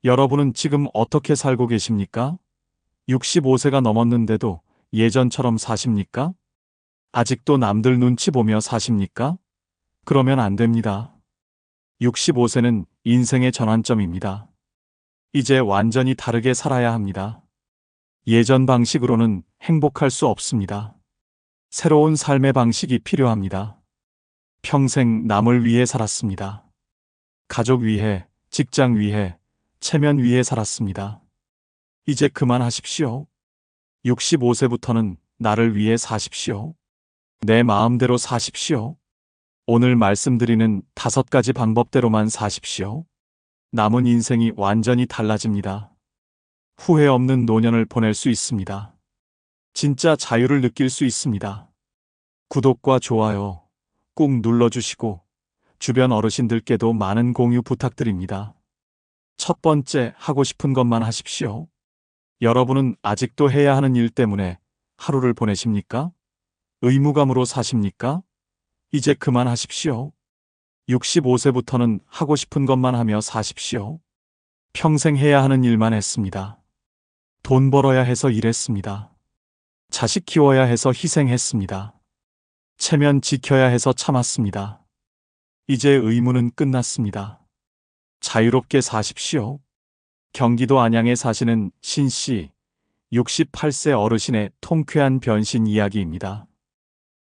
여러분은 지금 어떻게 살고 계십니까? 65세가 넘었는데도 예전처럼 사십니까? 아직도 남들 눈치 보며 사십니까? 그러면 안 됩니다. 65세는 인생의 전환점입니다. 이제 완전히 다르게 살아야 합니다. 예전 방식으로는 행복할 수 없습니다. 새로운 삶의 방식이 필요합니다. 평생 남을 위해 살았습니다. 가족 위해, 직장 위해, 체면 위해 살았습니다. 이제 그만하십시오. 65세부터는 나를 위해 사십시오. 내 마음대로 사십시오. 오늘 말씀드리는 5가지 방법대로만 사십시오. 남은 인생이 완전히 달라집니다. 후회 없는 노년을 보낼 수 있습니다. 진짜 자유를 느낄 수 있습니다. 구독과 좋아요 꾹 눌러주시고 주변 어르신들께도 많은 공유 부탁드립니다. 첫 번째, 하고 싶은 것만 하십시오. 여러분은 아직도 해야 하는 일 때문에 하루를 보내십니까? 의무감으로 사십니까? 이제 그만하십시오. 65세부터는 하고 싶은 것만 하며 사십시오. 평생 해야 하는 일만 했습니다. 돈 벌어야 해서 일했습니다. 자식 키워야 해서 희생했습니다. 체면 지켜야 해서 참았습니다. 이제 의무는 끝났습니다. 자유롭게 사십시오. 경기도 안양에 사시는 신씨, 68세 어르신의 통쾌한 변신 이야기입니다.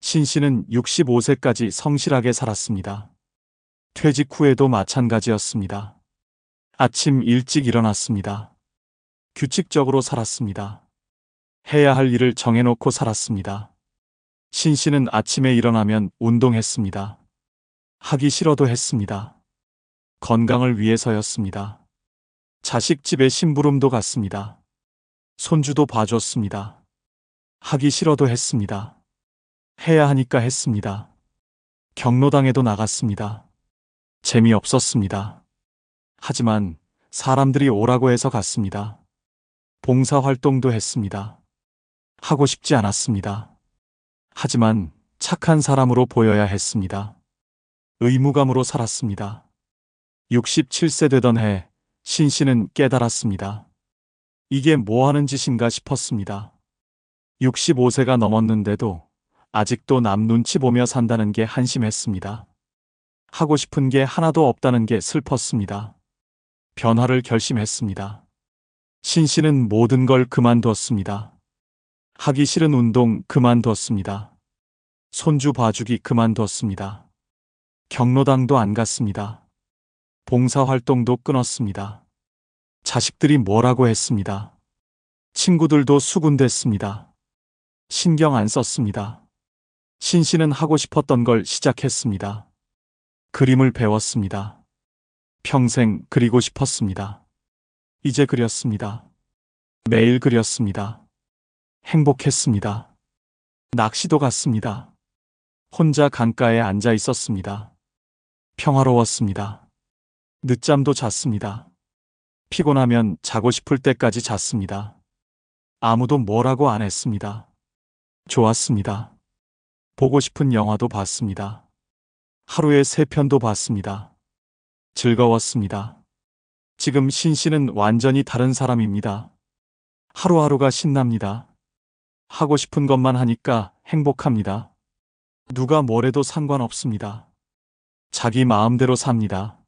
신씨는 65세까지 성실하게 살았습니다. 퇴직 후에도 마찬가지였습니다. 아침 일찍 일어났습니다. 규칙적으로 살았습니다. 해야 할 일을 정해놓고 살았습니다. 신씨는 아침에 일어나면 운동했습니다. 하기 싫어도 했습니다. 건강을 위해서였습니다. 자식 집에 심부름도 갔습니다. 손주도 봐줬습니다. 하기 싫어도 했습니다. 해야 하니까 했습니다. 경로당에도 나갔습니다. 재미없었습니다. 하지만 사람들이 오라고 해서 갔습니다. 봉사활동도 했습니다. 하고 싶지 않았습니다. 하지만 착한 사람으로 보여야 했습니다. 의무감으로 살았습니다. 67세 되던 해 신씨는 깨달았습니다. 이게 뭐 하는 짓인가 싶었습니다. 65세가 넘었는데도 아직도 남 눈치 보며 산다는 게 한심했습니다. 하고 싶은 게 하나도 없다는 게 슬펐습니다. 변화를 결심했습니다. 신씨는 모든 걸 그만두었습니다. 하기 싫은 운동 그만두었습니다. 손주 봐주기 그만두었습니다. 경로당도 안 갔습니다. 봉사활동도 끊었습니다. 자식들이 뭐라고 했습니다. 친구들도 수군댔습니다. 신경 안 썼습니다. 신씨는 하고 싶었던 걸 시작했습니다. 그림을 배웠습니다. 평생 그리고 싶었습니다. 이제 그렸습니다. 매일 그렸습니다. 행복했습니다. 낚시도 갔습니다. 혼자 강가에 앉아 있었습니다. 평화로웠습니다. 늦잠도 잤습니다. 피곤하면 자고 싶을 때까지 잤습니다. 아무도 뭐라고 안 했습니다. 좋았습니다. 보고 싶은 영화도 봤습니다. 하루에 3편도 봤습니다. 즐거웠습니다. 지금 신씨는 완전히 다른 사람입니다. 하루하루가 신납니다. 하고 싶은 것만 하니까 행복합니다. 누가 뭐래도 상관없습니다. 자기 마음대로 삽니다.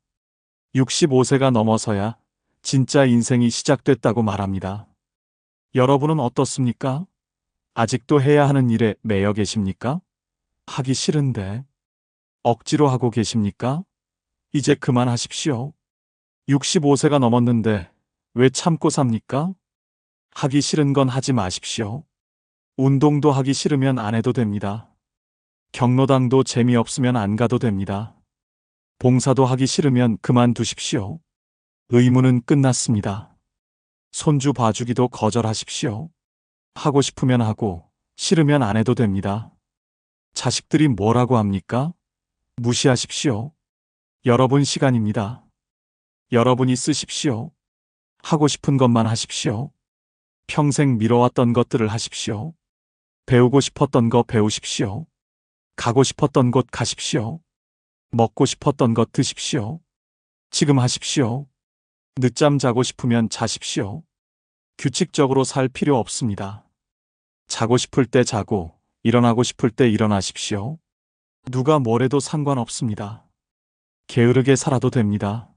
65세가 넘어서야 진짜 인생이 시작됐다고 말합니다. 여러분은 어떻습니까? 아직도 해야 하는 일에 매여 계십니까? 하기 싫은데 억지로 하고 계십니까? 이제 그만하십시오. 65세가 넘었는데 왜 참고 삽니까? 하기 싫은 건 하지 마십시오. 운동도 하기 싫으면 안 해도 됩니다. 경로당도 재미없으면 안 가도 됩니다. 봉사도 하기 싫으면 그만두십시오. 의무는 끝났습니다. 손주 봐주기도 거절하십시오. 하고 싶으면 하고 싫으면 안 해도 됩니다. 자식들이 뭐라고 합니까? 무시하십시오. 여러분 시간입니다. 여러분이 쓰십시오. 하고 싶은 것만 하십시오. 평생 미뤄왔던 것들을 하십시오. 배우고 싶었던 거 배우십시오. 가고 싶었던 곳 가십시오. 먹고 싶었던 것 드십시오. 지금 하십시오. 늦잠 자고 싶으면 자십시오. 규칙적으로 살 필요 없습니다. 자고 싶을 때 자고, 일어나고 싶을 때 일어나십시오. 누가 뭐래도 상관없습니다. 게으르게 살아도 됩니다.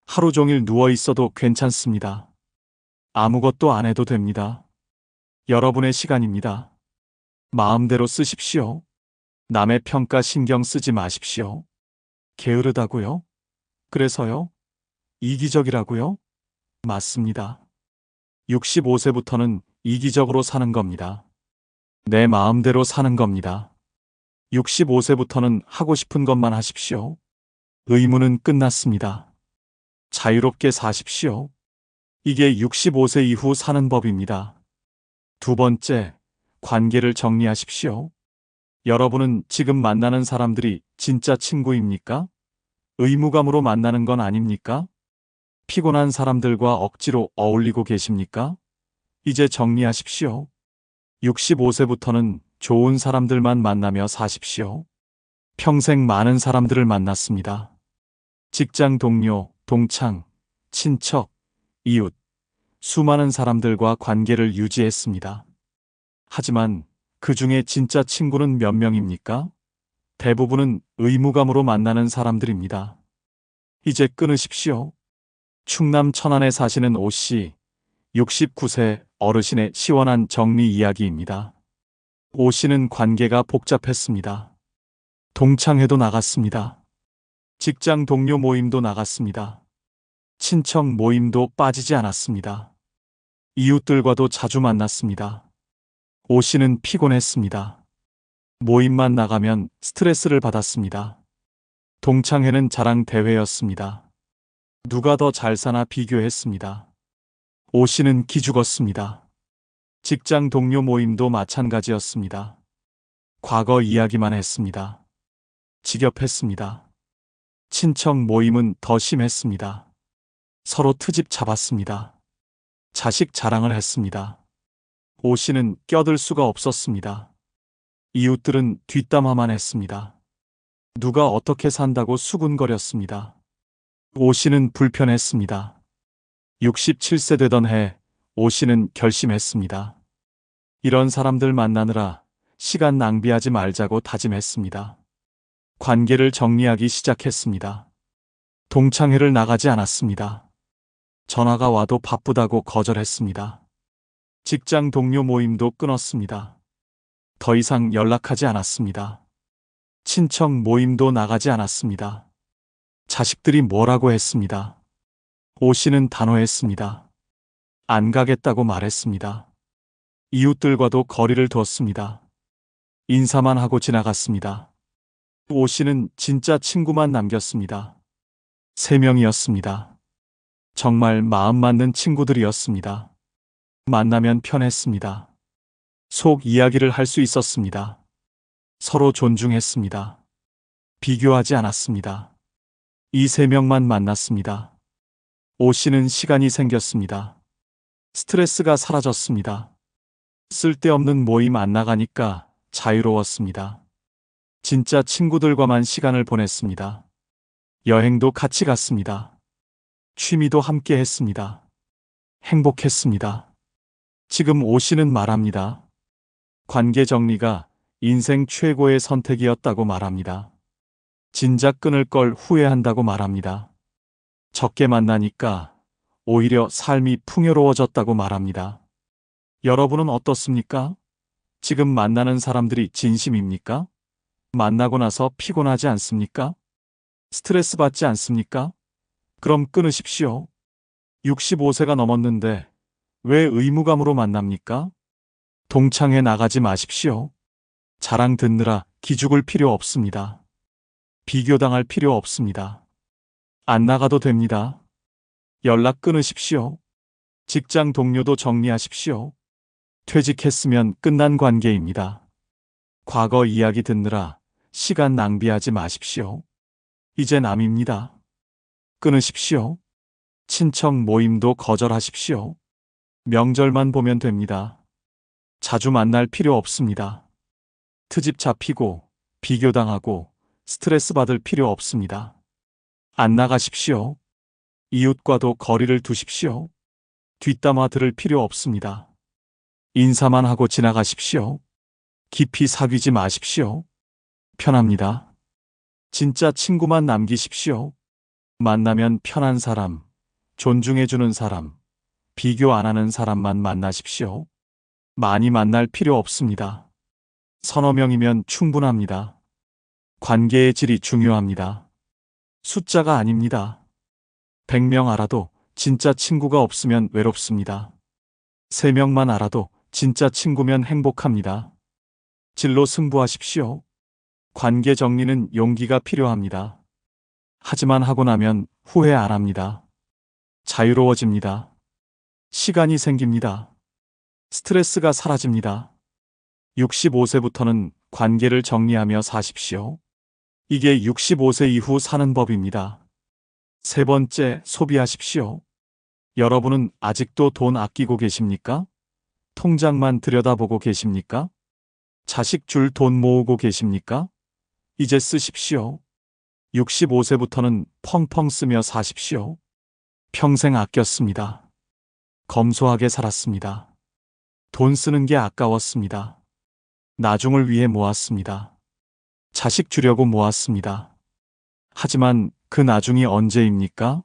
하루 종일 누워 있어도 괜찮습니다. 아무것도 안 해도 됩니다. 여러분의 시간입니다. 마음대로 쓰십시오. 남의 평가 신경 쓰지 마십시오. 게으르다고요? 그래서요? 이기적이라고요? 맞습니다. 65세부터는 이기적으로 사는 겁니다. 내 마음대로 사는 겁니다. 65세부터는 하고 싶은 것만 하십시오. 의무는 끝났습니다. 자유롭게 사십시오. 이게 65세 이후 사는 법입니다. 두 번째, 관계를 정리하십시오. 여러분은 지금 만나는 사람들이 진짜 친구입니까? 의무감으로 만나는 건 아닙니까? 피곤한 사람들과 억지로 어울리고 계십니까? 이제 정리하십시오. 65세부터는 좋은 사람들만 만나며 사십시오. 평생 많은 사람들을 만났습니다. 직장 동료, 동창, 친척, 이웃, 수많은 사람들과 관계를 유지했습니다. 하지만 그 중에 진짜 친구는 몇 명입니까? 대부분은 의무감으로 만나는 사람들입니다. 이제 끊으십시오. 충남 천안에 사시는 오 씨, 69세 어르신의 시원한 정리 이야기입니다. 오 씨는 관계가 복잡했습니다. 동창회도 나갔습니다. 직장 동료 모임도 나갔습니다. 친척 모임도 빠지지 않았습니다. 이웃들과도 자주 만났습니다. 오 씨는 피곤했습니다. 모임만 나가면 스트레스를 받았습니다. 동창회는 자랑 대회였습니다. 누가 더 잘 사나 비교했습니다. 오 씨는 기죽었습니다. 직장 동료 모임도 마찬가지였습니다. 과거 이야기만 했습니다. 지겹했습니다. 친척 모임은 더 심했습니다. 서로 트집 잡았습니다. 자식 자랑을 했습니다. 오 씨는 껴들 수가 없었습니다. 이웃들은 뒷담화만 했습니다. 누가 어떻게 산다고 수군거렸습니다. 오 씨는 불편했습니다. 67세 되던 해, 오 씨는 결심했습니다. 이런 사람들 만나느라 시간 낭비하지 말자고 다짐했습니다. 관계를 정리하기 시작했습니다. 동창회를 나가지 않았습니다. 전화가 와도 바쁘다고 거절했습니다. 직장 동료 모임도 끊었습니다. 더 이상 연락하지 않았습니다. 친척 모임도 나가지 않았습니다. 자식들이 뭐라고 했습니다. 오 씨는 단호했습니다. 안 가겠다고 말했습니다. 이웃들과도 거리를 두었습니다. 인사만 하고 지나갔습니다. 오 씨는 진짜 친구만 남겼습니다. 3명이었습니다. 정말 마음 맞는 친구들이었습니다. 만나면 편했습니다. 속 이야기를 할 수 있었습니다. 서로 존중했습니다. 비교하지 않았습니다. 이 3명만 만났습니다. 오 씨는 시간이 생겼습니다. 스트레스가 사라졌습니다. 쓸데없는 모임 안 나가니까 자유로웠습니다. 진짜 친구들과만 시간을 보냈습니다. 여행도 같이 갔습니다. 취미도 함께 했습니다. 행복했습니다. 지금 오 씨는 말합니다. 관계 정리가 인생 최고의 선택이었다고 말합니다. 진작 끊을 걸 후회한다고 말합니다. 적게 만나니까 오히려 삶이 풍요로워졌다고 말합니다. 여러분은 어떻습니까? 지금 만나는 사람들이 진심입니까? 만나고 나서 피곤하지 않습니까? 스트레스 받지 않습니까? 그럼 끊으십시오. 65세가 넘었는데 왜 의무감으로 만납니까? 동창회 나가지 마십시오. 자랑 듣느라 기죽을 필요 없습니다. 비교당할 필요 없습니다. 안 나가도 됩니다. 연락 끊으십시오. 직장 동료도 정리하십시오. 퇴직했으면 끝난 관계입니다. 과거 이야기 듣느라 시간 낭비하지 마십시오. 이제 남입니다. 끊으십시오. 친척 모임도 거절하십시오. 명절만 보면 됩니다. 자주 만날 필요 없습니다. 트집 잡히고 비교당하고 스트레스 받을 필요 없습니다. 안 나가십시오. 이웃과도 거리를 두십시오. 뒷담화 들을 필요 없습니다. 인사만 하고 지나가십시오. 깊이 사귀지 마십시오. 편합니다. 진짜 친구만 남기십시오. 만나면 편한 사람, 존중해주는 사람, 비교 안 하는 사람만 만나십시오. 많이 만날 필요 없습니다. 서너 명이면 충분합니다. 관계의 질이 중요합니다. 숫자가 아닙니다. 100명 알아도 진짜 친구가 없으면 외롭습니다. 3명만 알아도 진짜 친구면 행복합니다. 질로 승부하십시오. 관계 정리는 용기가 필요합니다. 하지만 하고 나면 후회 안 합니다. 자유로워집니다. 시간이 생깁니다. 스트레스가 사라집니다. 65세부터는 관계를 정리하며 사십시오. 이게 65세 이후 사는 법입니다. 세 번째, 소비하십시오. 여러분은 아직도 돈 아끼고 계십니까? 통장만 들여다보고 계십니까? 자식 줄 돈 모으고 계십니까? 이제 쓰십시오. 65세부터는 펑펑 쓰며 사십시오. 평생 아꼈습니다. 검소하게 살았습니다. 돈 쓰는 게 아까웠습니다. 나중을 위해 모았습니다. 자식 주려고 모았습니다. 하지만 그 나중이 언제입니까?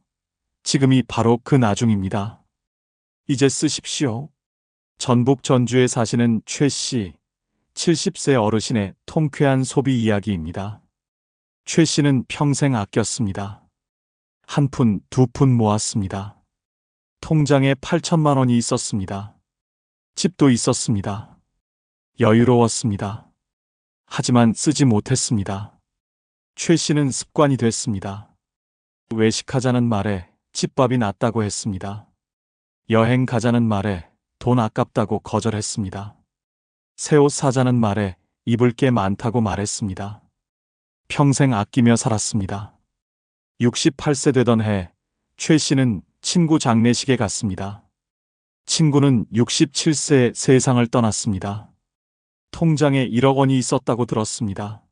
지금이 바로 그 나중입니다. 이제 쓰십시오. 전북 전주에 사시는 최 씨, 70세 어르신의 통쾌한 소비 이야기입니다. 최 씨는 평생 아꼈습니다. 한 푼, 두 푼 모았습니다. 통장에 8천만 원이 있었습니다. 집도 있었습니다. 여유로웠습니다. 하지만 쓰지 못했습니다. 최 씨는 습관이 됐습니다. 외식하자는 말에 집밥이 낫다고 했습니다. 여행 가자는 말에 돈 아깝다고 거절했습니다. 새 옷 사자는 말에 입을 게 많다고 말했습니다. 평생 아끼며 살았습니다. 68세 되던 해, 최 씨는 친구 장례식에 갔습니다. 친구는 67세에 세상을 떠났습니다. 통장에 1억 원이 있었다고 들었습니다.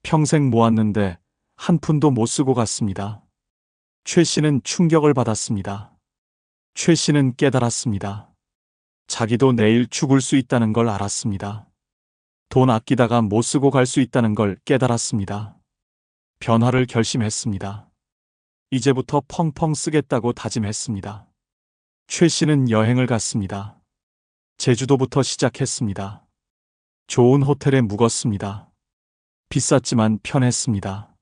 평생 모았는데 한 푼도 못 쓰고 갔습니다. 최 씨는 충격을 받았습니다. 최 씨는 깨달았습니다. 자기도 내일 죽을 수 있다는 걸 알았습니다. 돈 아끼다가 못 쓰고 갈 수 있다는 걸 깨달았습니다. 변화를 결심했습니다. 이제부터 펑펑 쓰겠다고 다짐했습니다. 최 씨는 여행을 갔습니다. 제주도부터 시작했습니다. 좋은 호텔에 묵었습니다. 비쌌지만 편했습니다.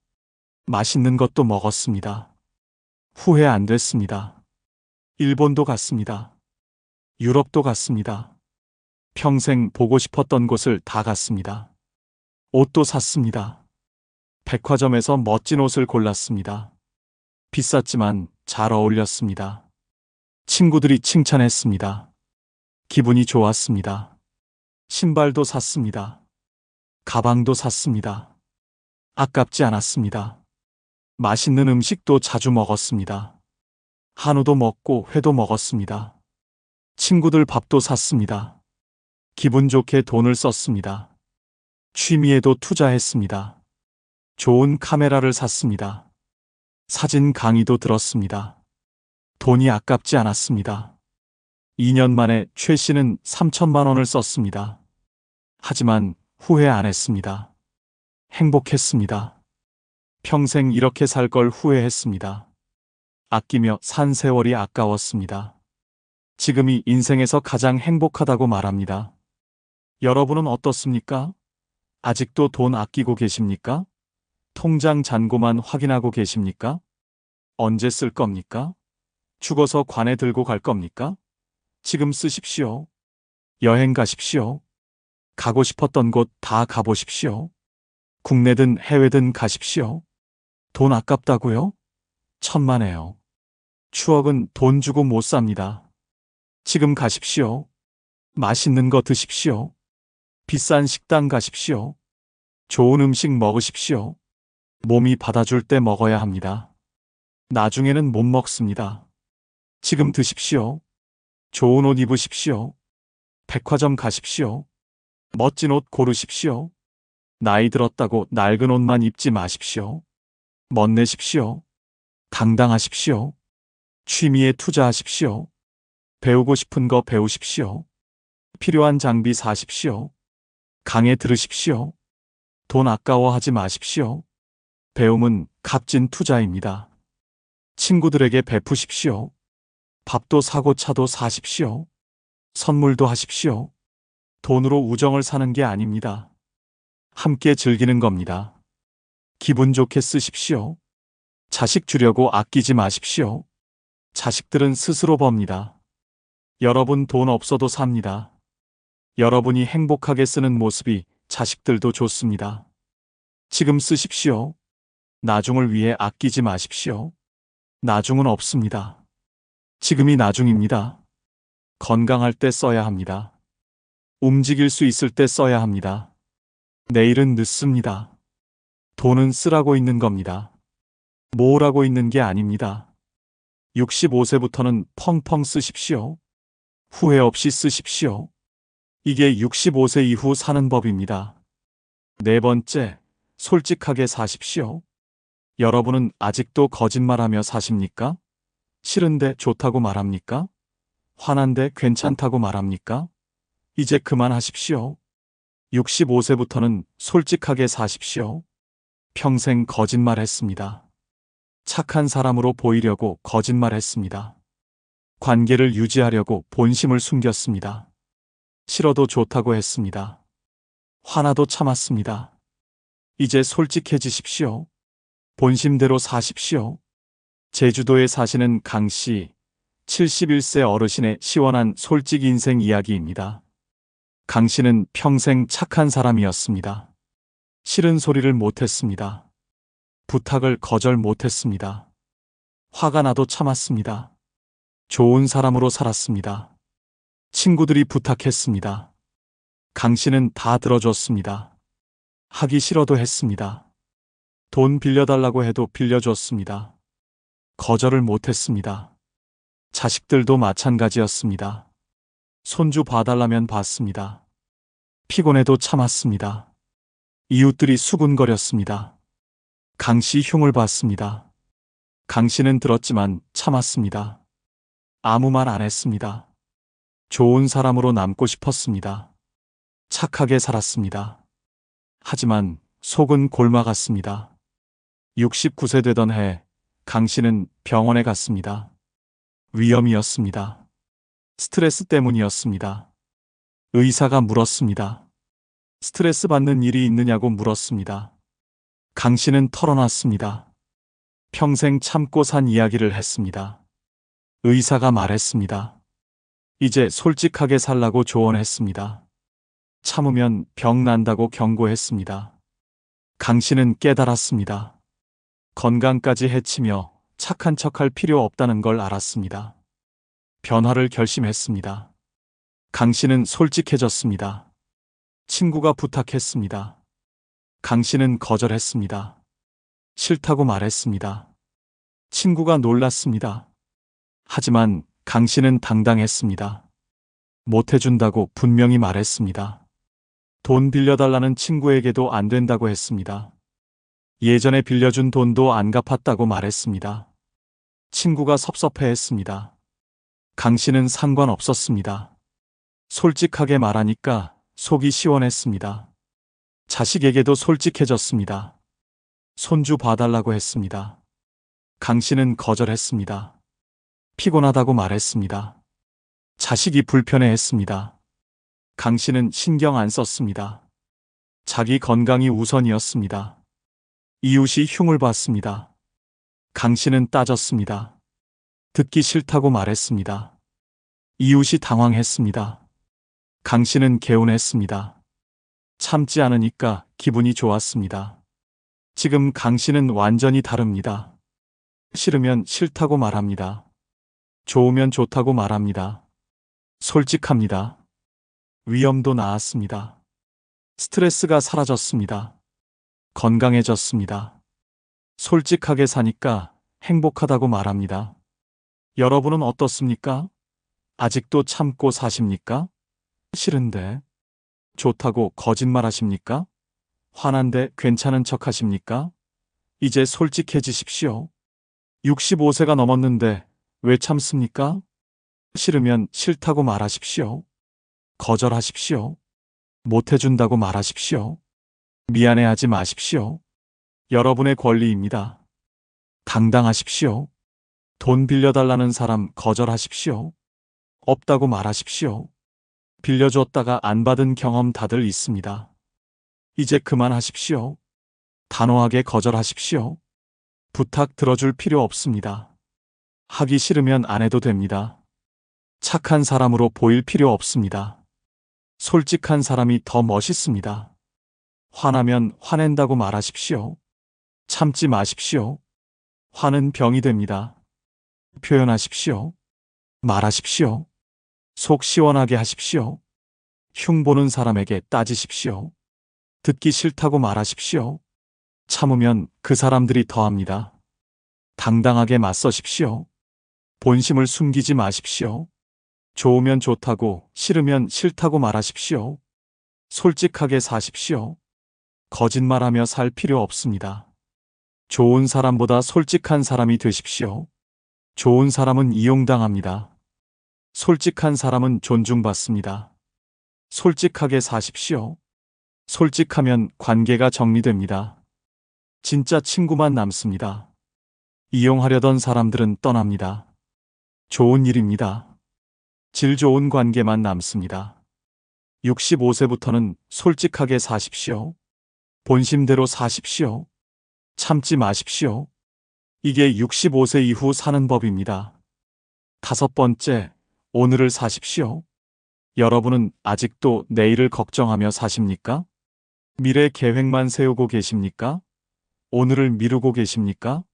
맛있는 것도 먹었습니다. 후회 안 됐습니다. 일본도 갔습니다. 유럽도 갔습니다. 평생 보고 싶었던 곳을 다 갔습니다. 옷도 샀습니다. 백화점에서 멋진 옷을 골랐습니다. 비쌌지만 잘 어울렸습니다. 친구들이 칭찬했습니다. 기분이 좋았습니다. 신발도 샀습니다. 가방도 샀습니다. 아깝지 않았습니다. 맛있는 음식도 자주 먹었습니다. 한우도 먹고 회도 먹었습니다. 친구들 밥도 샀습니다. 기분 좋게 돈을 썼습니다. 취미에도 투자했습니다. 좋은 카메라를 샀습니다. 사진 강의도 들었습니다. 돈이 아깝지 않았습니다. 2년 만에 최 씨는 3천만 원을 썼습니다. 하지만 후회 안 했습니다. 행복했습니다. 평생 이렇게 살 걸 후회했습니다. 아끼며 산 세월이 아까웠습니다. 지금이 인생에서 가장 행복하다고 말합니다. 여러분은 어떻습니까? 아직도 돈 아끼고 계십니까? 통장 잔고만 확인하고 계십니까? 언제 쓸 겁니까? 죽어서 관에 들고 갈 겁니까? 지금 쓰십시오. 여행 가십시오. 가고 싶었던 곳 다 가보십시오. 국내든 해외든 가십시오. 돈 아깝다고요? 천만에요. 추억은 돈 주고 못 삽니다. 지금 가십시오. 맛있는 거 드십시오. 비싼 식당 가십시오. 좋은 음식 먹으십시오. 몸이 받아줄 때 먹어야 합니다. 나중에는 못 먹습니다. 지금 드십시오. 좋은 옷 입으십시오. 백화점 가십시오. 멋진 옷 고르십시오. 나이 들었다고 낡은 옷만 입지 마십시오. 멋내십시오. 당당하십시오. 취미에 투자하십시오. 배우고 싶은 거 배우십시오. 필요한 장비 사십시오. 강의 들으십시오. 돈 아까워하지 마십시오. 배움은 값진 투자입니다. 친구들에게 베푸십시오. 밥도 사고 차도 사십시오. 선물도 하십시오. 돈으로 우정을 사는 게 아닙니다. 함께 즐기는 겁니다. 기분 좋게 쓰십시오. 자식 주려고 아끼지 마십시오. 자식들은 스스로 법니다. 여러분 돈 없어도 삽니다. 여러분이 행복하게 쓰는 모습이 자식들도 좋습니다. 지금 쓰십시오. 나중을 위해 아끼지 마십시오. 나중은 없습니다. 지금이 나중입니다. 건강할 때 써야 합니다. 움직일 수 있을 때 써야 합니다. 내일은 늦습니다. 돈은 쓰라고 있는 겁니다. 모으라고 있는 게 아닙니다. 65세부터는 펑펑 쓰십시오. 후회 없이 쓰십시오. 이게 65세 이후 사는 법입니다. 네 번째, 솔직하게 사십시오. 여러분은 아직도 거짓말하며 사십니까? 싫은데 좋다고 말합니까? 화난데 괜찮다고 말합니까? 이제 그만하십시오. 65세부터는 솔직하게 사십시오. 평생 거짓말했습니다. 착한 사람으로 보이려고 거짓말했습니다. 관계를 유지하려고 본심을 숨겼습니다. 싫어도 좋다고 했습니다. 화나도 참았습니다. 이제 솔직해지십시오. 본심대로 사십시오. 제주도에 사시는 강 씨, 71세 어르신의 시원한 솔직 인생 이야기입니다. 강 씨는 평생 착한 사람이었습니다. 싫은 소리를 못했습니다. 부탁을 거절 못했습니다. 화가 나도 참았습니다. 좋은 사람으로 살았습니다. 친구들이 부탁했습니다. 강 씨는 다 들어줬습니다. 하기 싫어도 했습니다. 돈 빌려달라고 해도 빌려줬습니다. 거절을 못했습니다. 자식들도 마찬가지였습니다. 손주 봐달라면 봤습니다. 피곤해도 참았습니다. 이웃들이 수군거렸습니다. 강 씨 흉을 봤습니다. 강 씨는 들었지만 참았습니다. 아무 말 안 했습니다. 좋은 사람으로 남고 싶었습니다. 착하게 살았습니다. 하지만 속은 골마갔습니다. 69세 되던 해 강 씨는 병원에 갔습니다. 위험이었습니다. 스트레스 때문이었습니다. 의사가 물었습니다. 스트레스 받는 일이 있느냐고 물었습니다. 강 씨는 털어놨습니다. 평생 참고 산 이야기를 했습니다. 의사가 말했습니다. 이제 솔직하게 살라고 조언했습니다. 참으면 병 난다고 경고했습니다. 강 씨는 깨달았습니다. 건강까지 해치며 착한 척할 필요 없다는 걸 알았습니다. 변화를 결심했습니다. 강 씨는 솔직해졌습니다. 친구가 부탁했습니다. 강 씨는 거절했습니다. 싫다고 말했습니다. 친구가 놀랐습니다. 하지만 강 씨는 당당했습니다. 못해준다고 분명히 말했습니다. 돈 빌려달라는 친구에게도 안 된다고 했습니다. 예전에 빌려준 돈도 안 갚았다고 말했습니다. 친구가 섭섭해했습니다. 강 씨는 상관없었습니다. 솔직하게 말하니까 속이 시원했습니다. 자식에게도 솔직해졌습니다. 손주 봐달라고 했습니다. 강 씨는 거절했습니다. 피곤하다고 말했습니다. 자식이 불편해했습니다. 강 씨는 신경 안 썼습니다. 자기 건강이 우선이었습니다. 이웃이 흉을 봤습니다. 강 씨는 따졌습니다. 듣기 싫다고 말했습니다. 이웃이 당황했습니다. 강 씨는 개운했습니다. 참지 않으니까 기분이 좋았습니다. 지금 강 씨는 완전히 다릅니다. 싫으면 싫다고 말합니다. 좋으면 좋다고 말합니다. 솔직합니다. 위험도 나았습니다. 스트레스가 사라졌습니다. 건강해졌습니다. 솔직하게 사니까 행복하다고 말합니다. 여러분은 어떻습니까? 아직도 참고 사십니까? 싫은데 좋다고 거짓말하십니까? 화난데 괜찮은 척 하십니까? 이제 솔직해지십시오. 65세가 넘었는데 왜 참습니까? 싫으면 싫다고 말하십시오. 거절하십시오. 못해준다고 말하십시오. 미안해하지 마십시오. 여러분의 권리입니다. 당당하십시오. 돈 빌려달라는 사람 거절하십시오. 없다고 말하십시오. 빌려줬다가 안 받은 경험 다들 있습니다. 이제 그만하십시오. 단호하게 거절하십시오. 부탁 들어줄 필요 없습니다. 하기 싫으면 안 해도 됩니다. 착한 사람으로 보일 필요 없습니다. 솔직한 사람이 더 멋있습니다. 화나면 화낸다고 말하십시오. 참지 마십시오. 화는 병이 됩니다. 표현하십시오. 말하십시오. 속 시원하게 하십시오. 흉보는 사람에게 따지십시오. 듣기 싫다고 말하십시오. 참으면 그 사람들이 더합니다. 당당하게 맞서십시오. 본심을 숨기지 마십시오. 좋으면 좋다고, 싫으면 싫다고 말하십시오. 솔직하게 사십시오. 거짓말하며 살 필요 없습니다. 좋은 사람보다 솔직한 사람이 되십시오. 좋은 사람은 이용당합니다. 솔직한 사람은 존중받습니다. 솔직하게 사십시오. 솔직하면 관계가 정리됩니다. 진짜 친구만 남습니다. 이용하려던 사람들은 떠납니다. 좋은 일입니다. 질 좋은 관계만 남습니다. 65세부터는 솔직하게 사십시오. 본심대로 사십시오. 참지 마십시오. 이게 65세 이후 사는 법입니다. 5번째, 오늘을 사십시오. 여러분은 아직도 내일을 걱정하며 사십니까? 미래 계획만 세우고 계십니까? 오늘을 미루고 계십니까?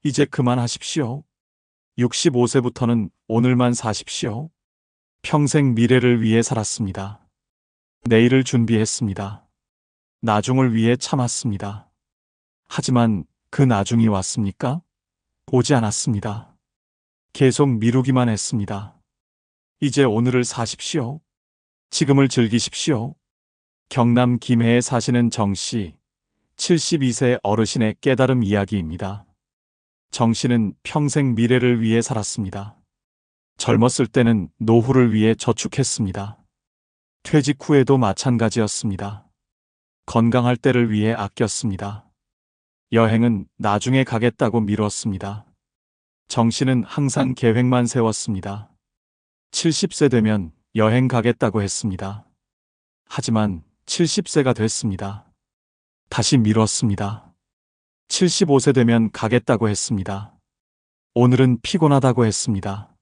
이제 그만하십시오. 65세부터는 오늘만 사십시오. 평생 미래를 위해 살았습니다. 내일을 준비했습니다. 나중을 위해 참았습니다. 하지만 그 나중이 왔습니까? 오지 않았습니다. 계속 미루기만 했습니다. 이제 오늘을 사십시오. 지금을 즐기십시오. 경남 김해에 사시는 정씨, 72세 어르신의 깨달음 이야기입니다. 정씨는 평생 미래를 위해 살았습니다. 젊었을 때는 노후를 위해 저축했습니다. 퇴직 후에도 마찬가지였습니다. 건강할 때를 위해 아꼈습니다. 여행은 나중에 가겠다고 미뤘습니다. 정씨는 항상 계획만 세웠습니다. 70세 되면 여행 가겠다고 했습니다. 하지만 70세가 됐습니다. 다시 미뤘습니다. 75세 되면 가겠다고 했습니다. 오늘은 피곤하다고 했습니다.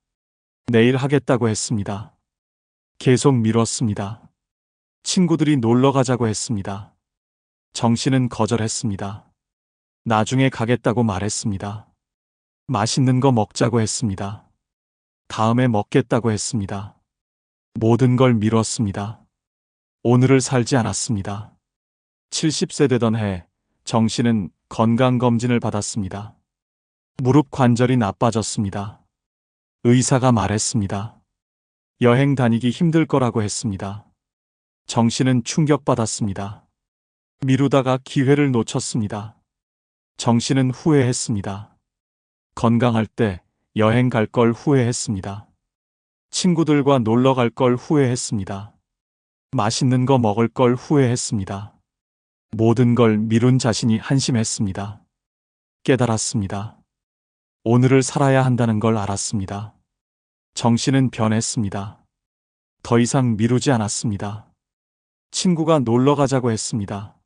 내일 하겠다고 했습니다. 계속 미뤘습니다. 친구들이 놀러 가자고 했습니다. 정씨는 거절했습니다. 나중에 가겠다고 말했습니다. 맛있는 거 먹자고 했습니다. 다음에 먹겠다고 했습니다. 모든 걸 미뤘습니다. 오늘을 살지 않았습니다. 70세 되던 해, 정씨는 건강검진을 받았습니다. 무릎 관절이 나빠졌습니다. 의사가 말했습니다. 여행 다니기 힘들 거라고 했습니다. 정씨는 충격받았습니다. 미루다가 기회를 놓쳤습니다. 정씨는 후회했습니다. 건강할 때 여행 갈 걸 후회했습니다. 친구들과 놀러 갈 걸 후회했습니다. 맛있는 거 먹을 걸 후회했습니다. 모든 걸 미룬 자신이 한심했습니다. 깨달았습니다. 오늘을 살아야 한다는 걸 알았습니다. 정씨는 변했습니다. 더 이상 미루지 않았습니다. 친구가 놀러 가자고 했습니다.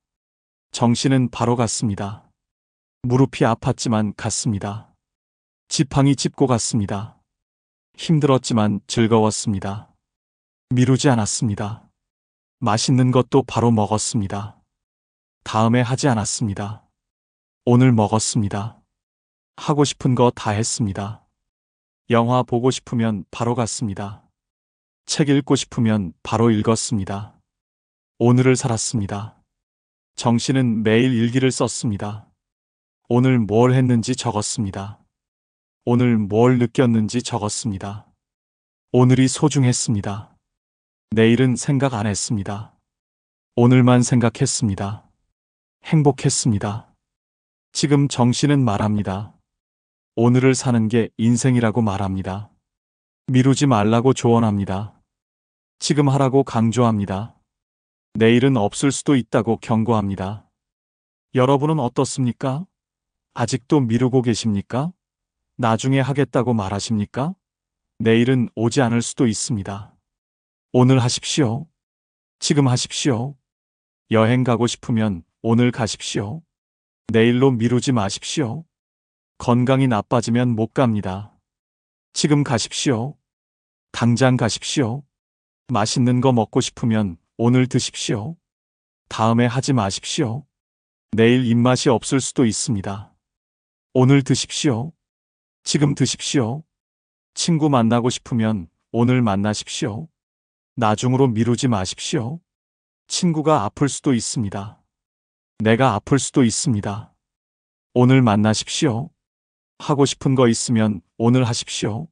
정씨는 바로 갔습니다. 무릎이 아팠지만 갔습니다. 지팡이 짚고 갔습니다. 힘들었지만 즐거웠습니다. 미루지 않았습니다. 맛있는 것도 바로 먹었습니다. 다음에 하지 않았습니다. 오늘 먹었습니다. 하고 싶은 거 다 했습니다. 영화 보고 싶으면 바로 갔습니다. 책 읽고 싶으면 바로 읽었습니다. 오늘을 살았습니다. 정씨는 매일 일기를 썼습니다. 오늘 뭘 했는지 적었습니다. 오늘 뭘 느꼈는지 적었습니다. 오늘이 소중했습니다. 내일은 생각 안 했습니다. 오늘만 생각했습니다. 행복했습니다. 지금 정씨는 말합니다. 오늘을 사는 게 인생이라고 말합니다. 미루지 말라고 조언합니다. 지금 하라고 강조합니다. 내일은 없을 수도 있다고 경고합니다. 여러분은 어떻습니까? 아직도 미루고 계십니까? 나중에 하겠다고 말하십니까? 내일은 오지 않을 수도 있습니다. 오늘 하십시오. 지금 하십시오. 여행 가고 싶으면 오늘 가십시오. 내일로 미루지 마십시오. 건강이 나빠지면 못 갑니다. 지금 가십시오. 당장 가십시오. 맛있는 거 먹고 싶으면 오늘 드십시오. 다음에 하지 마십시오. 내일 입맛이 없을 수도 있습니다. 오늘 드십시오. 지금 드십시오. 친구 만나고 싶으면 오늘 만나십시오. 나중으로 미루지 마십시오. 친구가 아플 수도 있습니다. 내가 아플 수도 있습니다. 오늘 만나십시오. 하고 싶은 거 있으면 오늘 하십시오.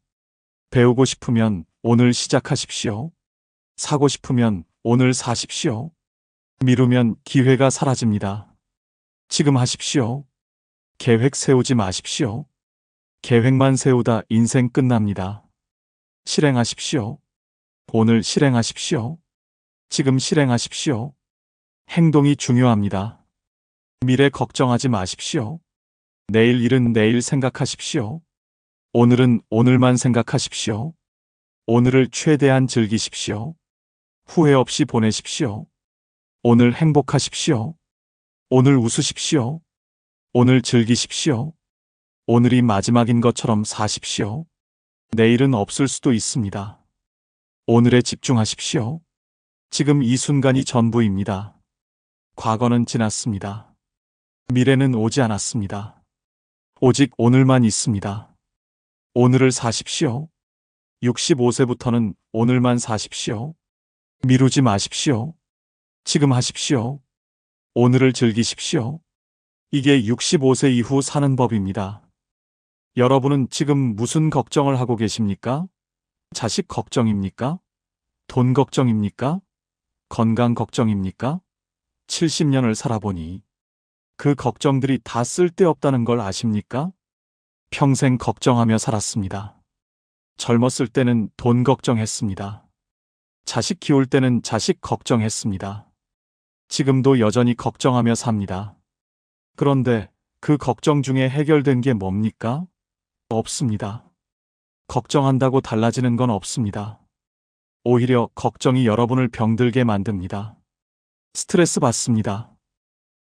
배우고 싶으면 오늘 시작하십시오. 사고 싶으면 오늘 사십시오. 미루면 기회가 사라집니다. 지금 하십시오. 계획 세우지 마십시오. 계획만 세우다 인생 끝납니다. 실행하십시오. 오늘 실행하십시오. 지금 실행하십시오. 행동이 중요합니다. 미래 걱정하지 마십시오. 내일 일은 내일 생각하십시오. 오늘은 오늘만 생각하십시오. 오늘을 최대한 즐기십시오. 후회 없이 보내십시오. 오늘 행복하십시오. 오늘 웃으십시오. 오늘 즐기십시오. 오늘이 마지막인 것처럼 사십시오. 내일은 없을 수도 있습니다. 오늘에 집중하십시오. 지금 이 순간이 전부입니다. 과거는 지났습니다. 미래는 오지 않았습니다. 오직 오늘만 있습니다. 오늘을 사십시오. 65세부터는 오늘만 사십시오. 미루지 마십시오. 지금 하십시오. 오늘을 즐기십시오. 이게 65세 이후 사는 법입니다. 여러분은 지금 무슨 걱정을 하고 계십니까? 자식 걱정입니까? 돈 걱정입니까? 건강 걱정입니까? 70년을 살아보니 그 걱정들이 다 쓸데없다는 걸 아십니까? 평생 걱정하며 살았습니다. 젊었을 때는 돈 걱정했습니다. 자식 키울 때는 자식 걱정했습니다. 지금도 여전히 걱정하며 삽니다. 그런데 그 걱정 중에 해결된 게 뭡니까? 없습니다. 걱정한다고 달라지는 건 없습니다. 오히려 걱정이 여러분을 병들게 만듭니다. 스트레스 받습니다.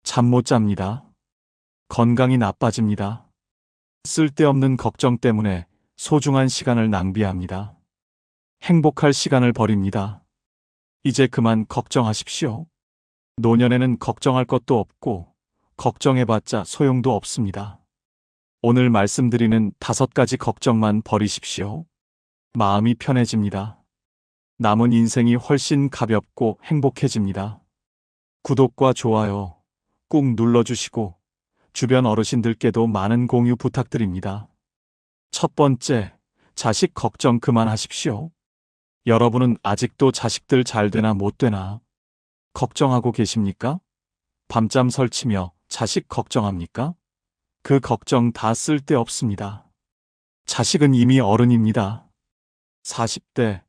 잠 못 잡니다. 건강이 나빠집니다. 쓸데없는 걱정 때문에 소중한 시간을 낭비합니다. 행복할 시간을 버립니다. 이제 그만 걱정하십시오. 노년에는 걱정할 것도 없고 걱정해봤자 소용도 없습니다. 오늘 말씀드리는 5가지 걱정만 버리십시오. 마음이 편해집니다. 남은 인생이 훨씬 가볍고 행복해집니다. 구독과 좋아요 꾹 눌러주시고 주변 어르신들께도 많은 공유 부탁드립니다. 첫 번째, 자식 걱정 그만하십시오. 여러분은 아직도 자식들 잘 되나 못 되나 걱정하고 계십니까? 밤잠 설치며 자식 걱정합니까? 그 걱정 다 쓸데없습니다. 자식은 이미 어른입니다. 40대,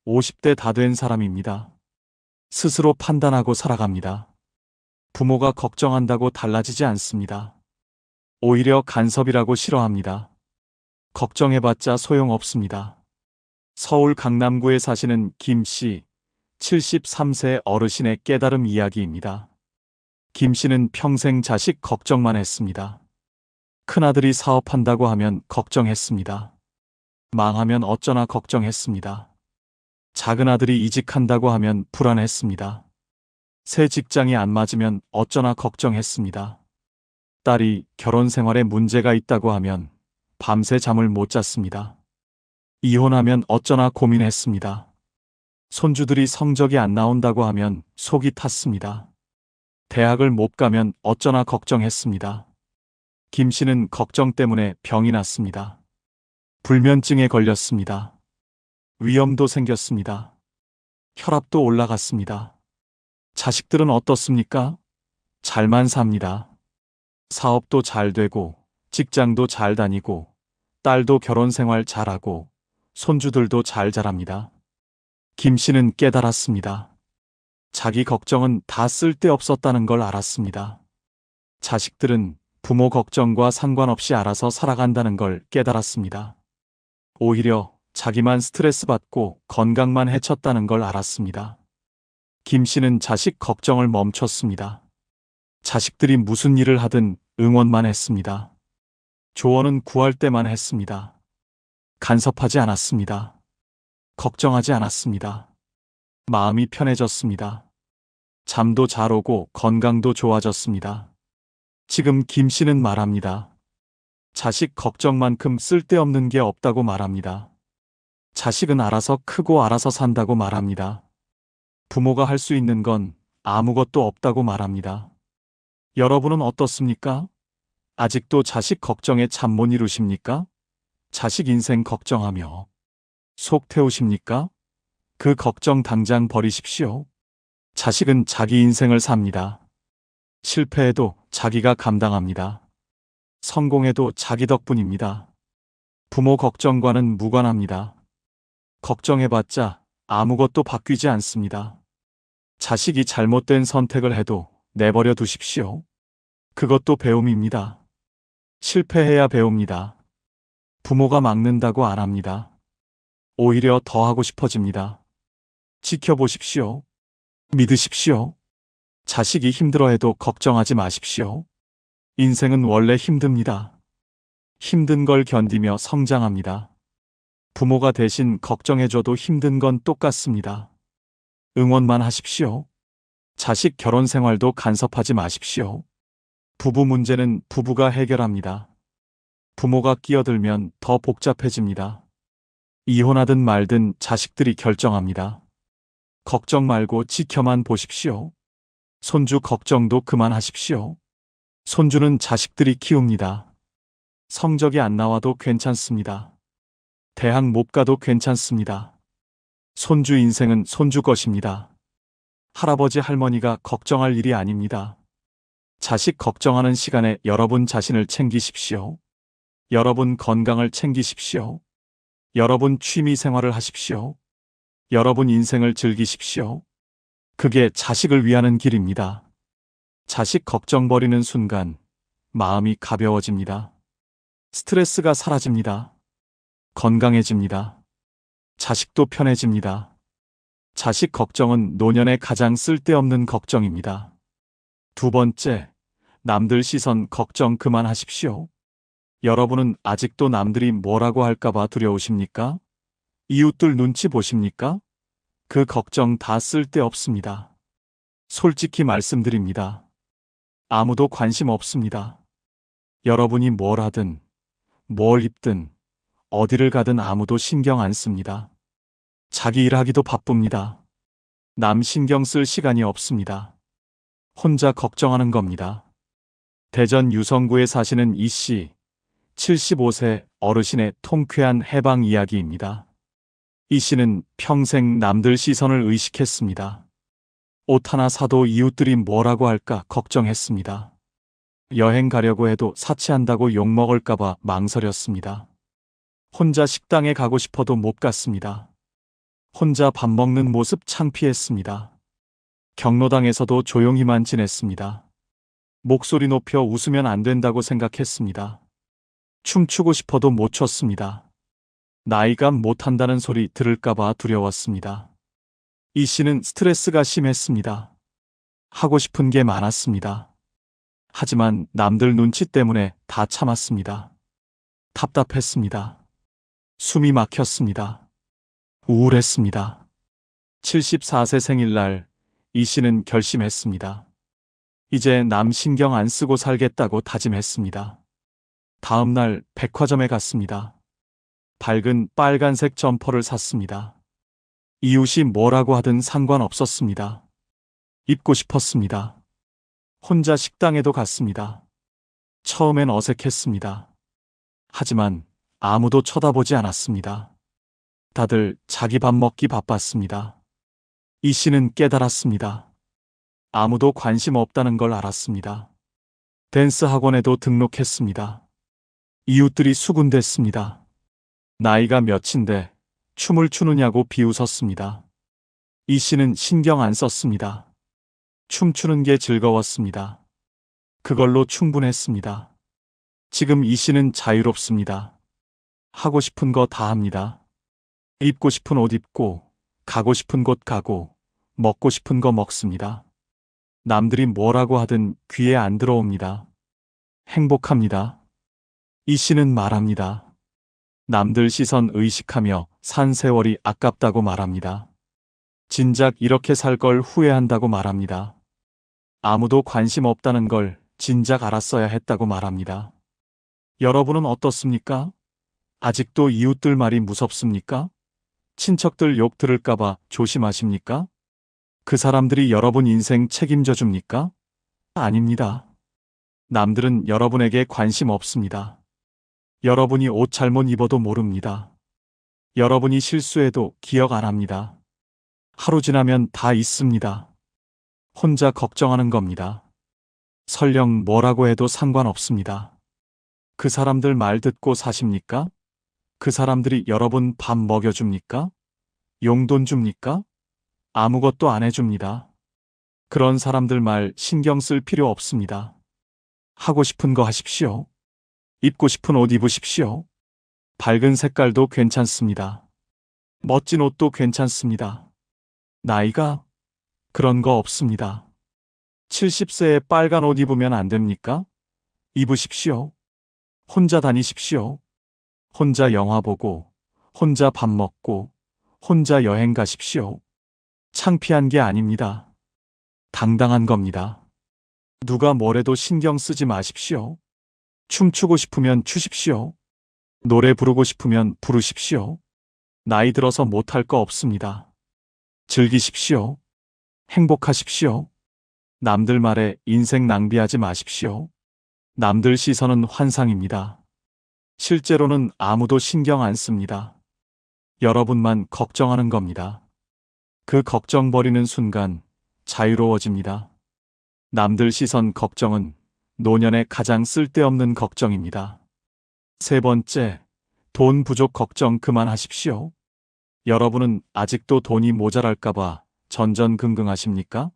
50대 다 된 사람입니다. 스스로 판단하고 살아갑니다. 부모가 걱정한다고 달라지지 않습니다. 오히려 간섭이라고 싫어합니다. 걱정해봤자 소용없습니다. 서울 강남구에 사시는 김 씨, 73세 어르신의 깨달음 이야기입니다. 김 씨는 평생 자식 걱정만 했습니다. 큰아들이 사업한다고 하면 걱정했습니다. 망하면 어쩌나 걱정했습니다. 작은 아들이 이직한다고 하면 불안했습니다. 새 직장이 안 맞으면 어쩌나 걱정했습니다. 딸이 결혼 생활에 문제가 있다고 하면 밤새 잠을 못 잤습니다. 이혼하면 어쩌나 고민했습니다. 손주들이 성적이 안 나온다고 하면 속이 탔습니다. 대학을 못 가면 어쩌나 걱정했습니다. 김 씨는 걱정 때문에 병이 났습니다. 불면증에 걸렸습니다. 위염도 생겼습니다. 혈압도 올라갔습니다. 자식들은 어떻습니까? 잘만 삽니다. 사업도 잘 되고 직장도 잘 다니고 딸도 결혼 생활 잘하고 손주들도 잘 자랍니다. 김 씨는 깨달았습니다. 자기 걱정은 다 쓸데없었다는 걸 알았습니다. 자식들은 부모 걱정과 상관없이 알아서 살아간다는 걸 깨달았습니다. 오히려 자기만 스트레스 받고 건강만 해쳤다는 걸 알았습니다. 김 씨는 자식 걱정을 멈췄습니다. 자식들이 무슨 일을 하든 응원만 했습니다. 조언은 구할 때만 했습니다. 간섭하지 않았습니다. 걱정하지 않았습니다. 마음이 편해졌습니다. 잠도 잘 오고 건강도 좋아졌습니다. 지금 김 씨는 말합니다. 자식 걱정만큼 쓸데없는 게 없다고 말합니다. 자식은 알아서 크고 알아서 산다고 말합니다. 부모가 할 수 있는 건 아무것도 없다고 말합니다. 여러분은 어떻습니까? 아직도 자식 걱정에 잠 못 이루십니까? 자식 인생 걱정하며 속 태우십니까? 그 걱정 당장 버리십시오. 자식은 자기 인생을 삽니다. 실패해도 자기가 감당합니다. 성공해도 자기 덕분입니다. 부모 걱정과는 무관합니다. 걱정해봤자 아무것도 바뀌지 않습니다. 자식이 잘못된 선택을 해도 내버려 두십시오. 그것도 배움입니다. 실패해야 배웁니다. 부모가 막는다고 안 합니다. 오히려 더 하고 싶어집니다. 지켜보십시오. 믿으십시오. 자식이 힘들어해도 걱정하지 마십시오. 인생은 원래 힘듭니다. 힘든 걸 견디며 성장합니다. 부모가 대신 걱정해줘도 힘든 건 똑같습니다. 응원만 하십시오. 자식 결혼 생활도 간섭하지 마십시오. 부부 문제는 부부가 해결합니다. 부모가 끼어들면 더 복잡해집니다. 이혼하든 말든 자식들이 결정합니다. 걱정 말고 지켜만 보십시오. 손주 걱정도 그만하십시오. 손주는 자식들이 키웁니다. 성적이 안 나와도 괜찮습니다. 대학 못 가도 괜찮습니다. 손주 인생은 손주 것입니다. 할아버지 할머니가 걱정할 일이 아닙니다. 자식 걱정하는 시간에 여러분 자신을 챙기십시오. 여러분 건강을 챙기십시오. 여러분 취미 생활을 하십시오. 여러분 인생을 즐기십시오. 그게 자식을 위하는 길입니다. 자식 걱정 버리는 순간 마음이 가벼워집니다. 스트레스가 사라집니다. 건강해집니다. 자식도 편해집니다. 자식 걱정은 노년에 가장 쓸데없는 걱정입니다. 두 번째, 남들 시선 걱정 그만하십시오. 여러분은 아직도 남들이 뭐라고 할까봐 두려우십니까? 이웃들 눈치 보십니까? 그 걱정 다 쓸데없습니다. 솔직히 말씀드립니다. 아무도 관심 없습니다. 여러분이 뭘 하든, 뭘 입든, 어디를 가든 아무도 신경 안 씁니다. 자기 일하기도 바쁩니다. 남 신경 쓸 시간이 없습니다. 혼자 걱정하는 겁니다. 대전 유성구에 사시는 이 씨, 75세 어르신의 통쾌한 해방 이야기입니다. 이 씨는 평생 남들 시선을 의식했습니다. 옷 하나 사도 이웃들이 뭐라고 할까 걱정했습니다. 여행 가려고 해도 사치한다고 욕먹을까봐 망설였습니다. 혼자 식당에 가고 싶어도 못 갔습니다. 혼자 밥 먹는 모습 창피했습니다. 경로당에서도 조용히만 지냈습니다. 목소리 높여 웃으면 안 된다고 생각했습니다. 춤추고 싶어도 못 췄습니다. 나이가 못한다는 소리 들을까봐 두려웠습니다. 이 씨는 스트레스가 심했습니다. 하고 싶은 게 많았습니다. 하지만 남들 눈치 때문에 다 참았습니다. 답답했습니다. 숨이 막혔습니다. 우울했습니다. 74세 생일날 이 씨는 결심했습니다. 이제 남 신경 안 쓰고 살겠다고 다짐했습니다. 다음 날 백화점에 갔습니다. 밝은 빨간색 점퍼를 샀습니다. 이웃이 뭐라고 하든 상관없었습니다. 입고 싶었습니다. 혼자 식당에도 갔습니다. 처음엔 어색했습니다. 하지만 아무도 쳐다보지 않았습니다. 다들 자기 밥 먹기 바빴습니다. 이 씨는 깨달았습니다. 아무도 관심 없다는 걸 알았습니다. 댄스 학원에도 등록했습니다. 이웃들이 수군댔습니다. 나이가 몇인데 춤을 추느냐고 비웃었습니다. 이 씨는 신경 안 썼습니다. 춤추는 게 즐거웠습니다. 그걸로 충분했습니다. 지금 이 씨는 자유롭습니다. 하고 싶은 거 다 합니다. 입고 싶은 옷 입고, 가고 싶은 곳 가고, 먹고 싶은 거 먹습니다. 남들이 뭐라고 하든 귀에 안 들어옵니다. 행복합니다. 이 씨는 말합니다. 남들 시선 의식하며 산 세월이 아깝다고 말합니다. 진작 이렇게 살 걸 후회한다고 말합니다. 아무도 관심 없다는 걸 진작 알았어야 했다고 말합니다. 여러분은 어떻습니까? 아직도 이웃들 말이 무섭습니까? 친척들 욕 들을까봐 조심하십니까? 그 사람들이 여러분 인생 책임져 줍니까? 아닙니다. 남들은 여러분에게 관심 없습니다. 여러분이 옷 잘못 입어도 모릅니다. 여러분이 실수해도 기억 안 합니다. 하루 지나면 다 잊습니다. 혼자 걱정하는 겁니다. 설령 뭐라고 해도 상관없습니다. 그 사람들 말 듣고 사십니까? 그 사람들이 여러분 밥 먹여줍니까? 용돈 줍니까? 아무것도 안 해줍니다. 그런 사람들 말 신경 쓸 필요 없습니다. 하고 싶은 거 하십시오. 입고 싶은 옷 입으십시오. 밝은 색깔도 괜찮습니다. 멋진 옷도 괜찮습니다. 나이가 그런 거 없습니다. 70세에 빨간 옷 입으면 안 됩니까? 입으십시오. 혼자 다니십시오. 혼자 영화 보고, 혼자 밥 먹고, 혼자 여행 가십시오. 창피한 게 아닙니다. 당당한 겁니다. 누가 뭐래도 신경 쓰지 마십시오. 춤추고 싶으면 추십시오. 노래 부르고 싶으면 부르십시오. 나이 들어서 못할 거 없습니다. 즐기십시오. 행복하십시오. 남들 말에 인생 낭비하지 마십시오. 남들 시선은 환상입니다. 실제로는 아무도 신경 안 씁니다. 여러분만 걱정하는 겁니다. 그 걱정 버리는 순간 자유로워집니다. 남들 시선 걱정은 노년의 가장 쓸데없는 걱정입니다. 세 번째, 돈 부족 걱정 그만하십시오. 여러분은 아직도 돈이 모자랄까봐 전전긍긍하십니까?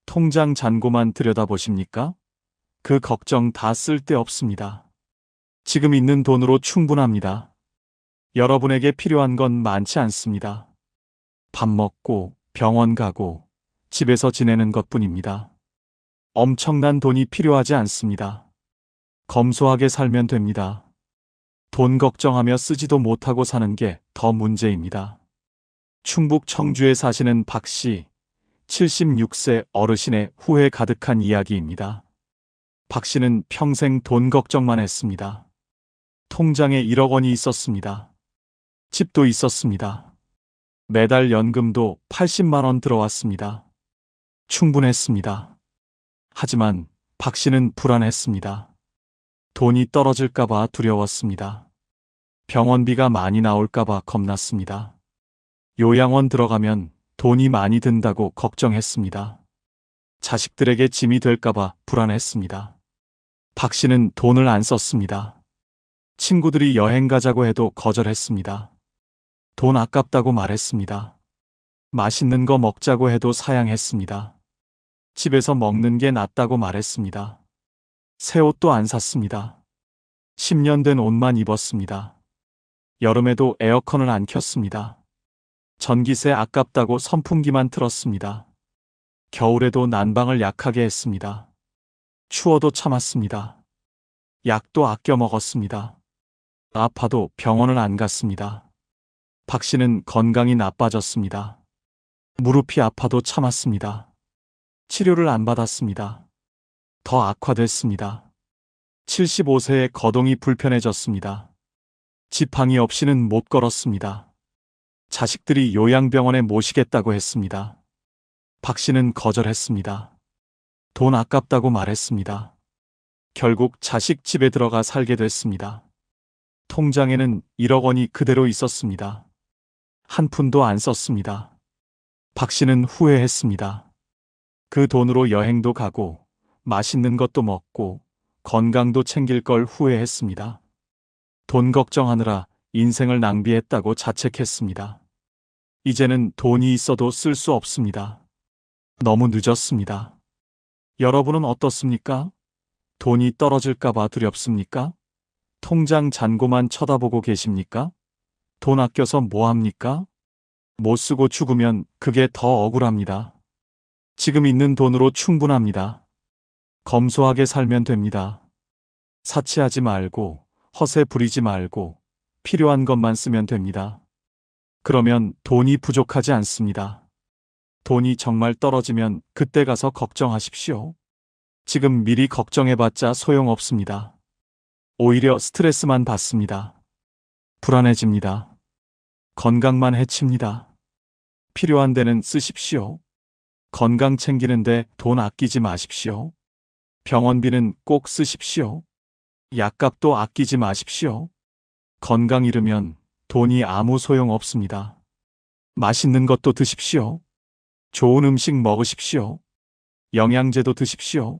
통장 잔고만 들여다보십니까? 그 걱정 다 쓸데없습니다. 지금 있는 돈으로 충분합니다. 여러분에게 필요한 건 많지 않습니다. 밥 먹고, 병원 가고, 집에서 지내는 것뿐입니다. 엄청난 돈이 필요하지 않습니다. 검소하게 살면 됩니다. 돈 걱정하며 쓰지도 못하고 사는 게 더 문제입니다. 충북 청주에 사시는 박 씨, 76세 어르신의 후회 가득한 이야기입니다. 박 씨는 평생 돈 걱정만 했습니다. 통장에 1억 원이 있었습니다. 집도 있었습니다. 매달 연금도 80만 원 들어왔습니다. 충분했습니다. 하지만 박 씨는 불안했습니다. 돈이 떨어질까봐 두려웠습니다. 병원비가 많이 나올까봐 겁났습니다. 요양원 들어가면 돈이 많이 든다고 걱정했습니다. 자식들에게 짐이 될까봐 불안했습니다. 박 씨는 돈을 안 썼습니다. 친구들이 여행 가자고 해도 거절했습니다. 돈 아깝다고 말했습니다. 맛있는 거 먹자고 해도 사양했습니다. 집에서 먹는 게 낫다고 말했습니다. 새 옷도 안 샀습니다. 10년 된 옷만 입었습니다. 여름에도 에어컨을 안 켰습니다. 전기세 아깝다고 선풍기만 틀었습니다. 겨울에도 난방을 약하게 했습니다. 추워도 참았습니다. 약도 아껴 먹었습니다. 아파도 병원을 안 갔습니다. 박 씨는 건강이 나빠졌습니다. 무릎이 아파도 참았습니다. 치료를 안 받았습니다. 더 악화됐습니다. 75세에 거동이 불편해졌습니다. 지팡이 없이는 못 걸었습니다. 자식들이 요양병원에 모시겠다고 했습니다. 박 씨는 거절했습니다. 돈 아깝다고 말했습니다. 결국 자식 집에 들어가 살게 됐습니다. 통장에는 1억 원이 그대로 있었습니다. 한 푼도 안 썼습니다. 박 씨는 후회했습니다. 그 돈으로 여행도 가고 맛있는 것도 먹고 건강도 챙길 걸 후회했습니다. 돈 걱정하느라 인생을 낭비했다고 자책했습니다. 이제는 돈이 있어도 쓸 수 없습니다. 너무 늦었습니다. 여러분은 어떻습니까? 돈이 떨어질까봐 두렵습니까? 통장 잔고만 쳐다보고 계십니까? 돈 아껴서 뭐 합니까? 못 쓰고 죽으면 그게 더 억울합니다. 지금 있는 돈으로 충분합니다. 검소하게 살면 됩니다. 사치하지 말고, 허세 부리지 말고, 필요한 것만 쓰면 됩니다. 그러면 돈이 부족하지 않습니다. 돈이 정말 떨어지면 그때 가서 걱정하십시오. 지금 미리 걱정해봤자 소용없습니다. 오히려 스트레스만 받습니다. 불안해집니다. 건강만 해칩니다. 필요한 데는 쓰십시오. 건강 챙기는데 돈 아끼지 마십시오. 병원비는 꼭 쓰십시오. 약값도 아끼지 마십시오. 건강 잃으면 돈이 아무 소용 없습니다. 맛있는 것도 드십시오. 좋은 음식 먹으십시오. 영양제도 드십시오.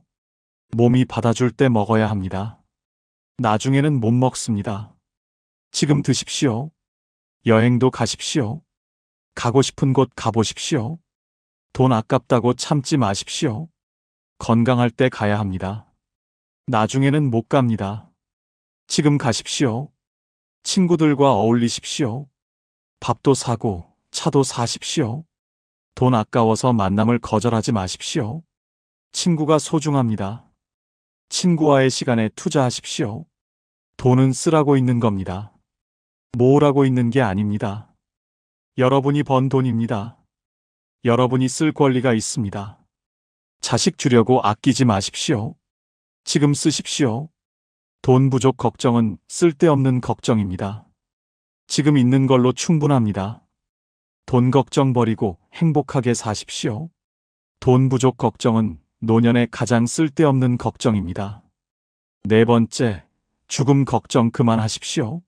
몸이 받아줄 때 먹어야 합니다. 나중에는 못 먹습니다. 지금 드십시오. 여행도 가십시오. 가고 싶은 곳 가보십시오. 돈 아깝다고 참지 마십시오. 건강할 때 가야 합니다. 나중에는 못 갑니다. 지금 가십시오. 친구들과 어울리십시오. 밥도 사고 차도 사십시오. 돈 아까워서 만남을 거절하지 마십시오. 친구가 소중합니다. 친구와의 시간에 투자하십시오. 돈은 쓰라고 있는 겁니다. 모으라고 있는 게 아닙니다. 여러분이 번 돈입니다. 여러분이 쓸 권리가 있습니다. 자식 주려고 아끼지 마십시오. 지금 쓰십시오. 돈 부족 걱정은 쓸데없는 걱정입니다. 지금 있는 걸로 충분합니다. 돈 걱정 버리고 행복하게 사십시오. 돈 부족 걱정은 노년에 가장 쓸데없는 걱정입니다. 네 번째, 죽음 걱정 그만하십시오.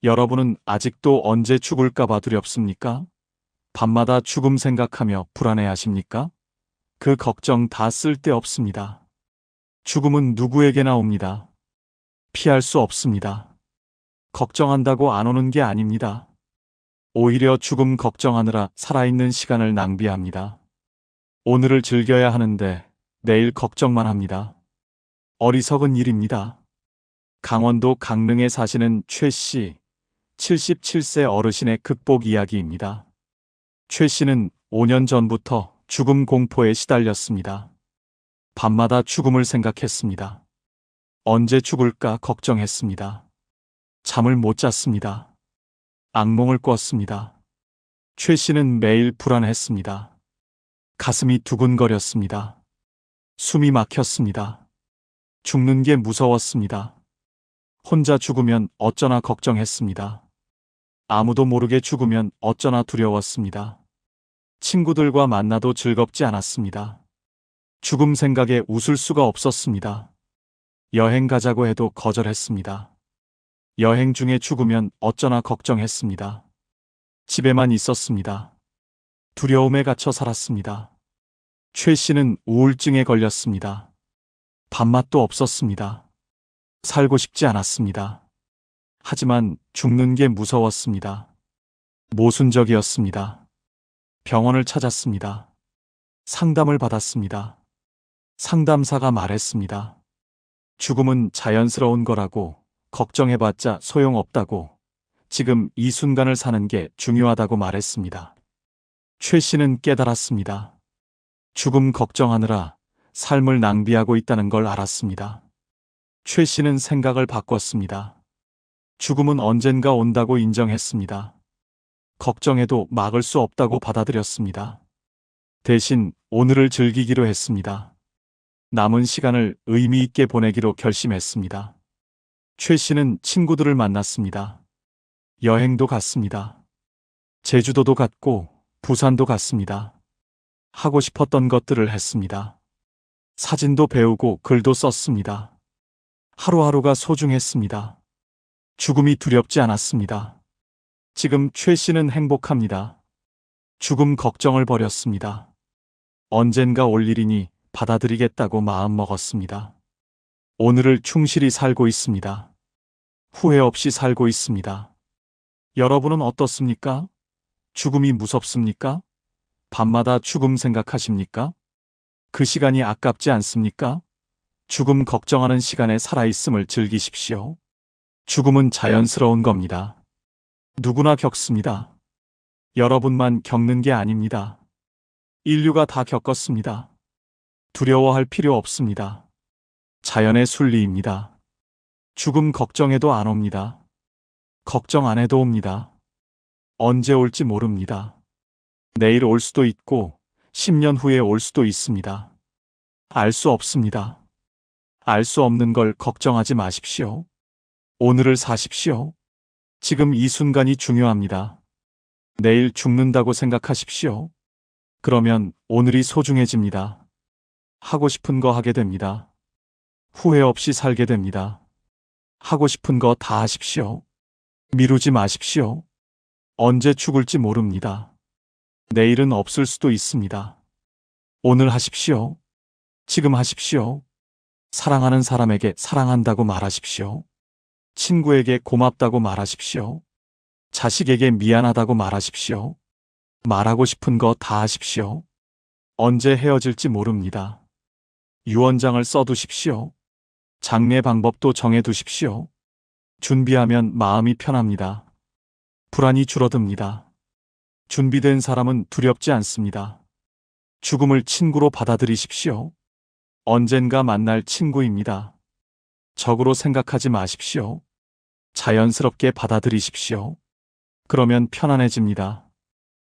여러분은 아직도 언제 죽을까봐 두렵습니까? 밤마다 죽음 생각하며 불안해하십니까? 그 걱정 다 쓸데없습니다. 죽음은 누구에게나 옵니다. 피할 수 없습니다. 걱정한다고 안 오는 게 아닙니다. 오히려 죽음 걱정하느라 살아있는 시간을 낭비합니다. 오늘을 즐겨야 하는데 내일 걱정만 합니다. 어리석은 일입니다. 강원도 강릉에 사시는 최 씨, 77세 어르신의 극복 이야기입니다. 최 씨는 5년 전부터 죽음 공포에 시달렸습니다. 밤마다 죽음을 생각했습니다. 언제 죽을까 걱정했습니다. 잠을 못 잤습니다. 악몽을 꿨습니다. 최 씨는 매일 불안했습니다. 가슴이 두근거렸습니다. 숨이 막혔습니다. 죽는 게 무서웠습니다. 혼자 죽으면 어쩌나 걱정했습니다. 아무도 모르게 죽으면 어쩌나 두려웠습니다. 친구들과 만나도 즐겁지 않았습니다. 죽음 생각에 웃을 수가 없었습니다. 여행 가자고 해도 거절했습니다. 여행 중에 죽으면 어쩌나 걱정했습니다. 집에만 있었습니다. 두려움에 갇혀 살았습니다. 최 씨는 우울증에 걸렸습니다. 밥맛도 없었습니다. 살고 싶지 않았습니다. 하지만 죽는 게 무서웠습니다. 모순적이었습니다. 병원을 찾았습니다. 상담을 받았습니다. 상담사가 말했습니다. 죽음은 자연스러운 거라고, 걱정해봤자 소용없다고, 지금 이 순간을 사는 게 중요하다고 말했습니다. 최 씨는 깨달았습니다. 죽음 걱정하느라 삶을 낭비하고 있다는 걸 알았습니다. 최 씨는 생각을 바꿨습니다. 죽음은 언젠가 온다고 인정했습니다. 걱정해도 막을 수 없다고 받아들였습니다. 대신 오늘을 즐기기로 했습니다. 남은 시간을 의미 있게 보내기로 결심했습니다. 최 씨는 친구들을 만났습니다. 여행도 갔습니다. 제주도도 갔고 부산도 갔습니다. 하고 싶었던 것들을 했습니다. 사진도 배우고 글도 썼습니다. 하루하루가 소중했습니다. 죽음이 두렵지 않았습니다. 지금 최 씨는 행복합니다. 죽음 걱정을 버렸습니다. 언젠가 올 일이니 받아들이겠다고 마음먹었습니다. 오늘을 충실히 살고 있습니다. 후회 없이 살고 있습니다. 여러분은 어떻습니까? 죽음이 무섭습니까? 밤마다 죽음 생각하십니까? 그 시간이 아깝지 않습니까? 죽음 걱정하는 시간에 살아있음을 즐기십시오. 죽음은 자연스러운 겁니다. 누구나 겪습니다. 여러분만 겪는 게 아닙니다. 인류가 다 겪었습니다. 두려워할 필요 없습니다. 자연의 순리입니다. 죽음 걱정해도 안 옵니다. 걱정 안 해도 옵니다. 언제 올지 모릅니다. 내일 올 수도 있고 10년 후에 올 수도 있습니다. 알 수 없습니다. 알 수 없는 걸 걱정하지 마십시오. 오늘을 사십시오. 지금 이 순간이 중요합니다. 내일 죽는다고 생각하십시오. 그러면 오늘이 소중해집니다. 하고 싶은 거 하게 됩니다. 후회 없이 살게 됩니다. 하고 싶은 거 다 하십시오. 미루지 마십시오. 언제 죽을지 모릅니다. 내일은 없을 수도 있습니다. 오늘 하십시오. 지금 하십시오. 사랑하는 사람에게 사랑한다고 말하십시오. 친구에게 고맙다고 말하십시오. 자식에게 미안하다고 말하십시오. 말하고 싶은 거 다 하십시오. 언제 헤어질지 모릅니다. 유언장을 써두십시오. 장례 방법도 정해두십시오. 준비하면 마음이 편합니다. 불안이 줄어듭니다. 준비된 사람은 두렵지 않습니다. 죽음을 친구로 받아들이십시오. 언젠가 만날 친구입니다. 적으로 생각하지 마십시오. 자연스럽게 받아들이십시오. 그러면 편안해집니다.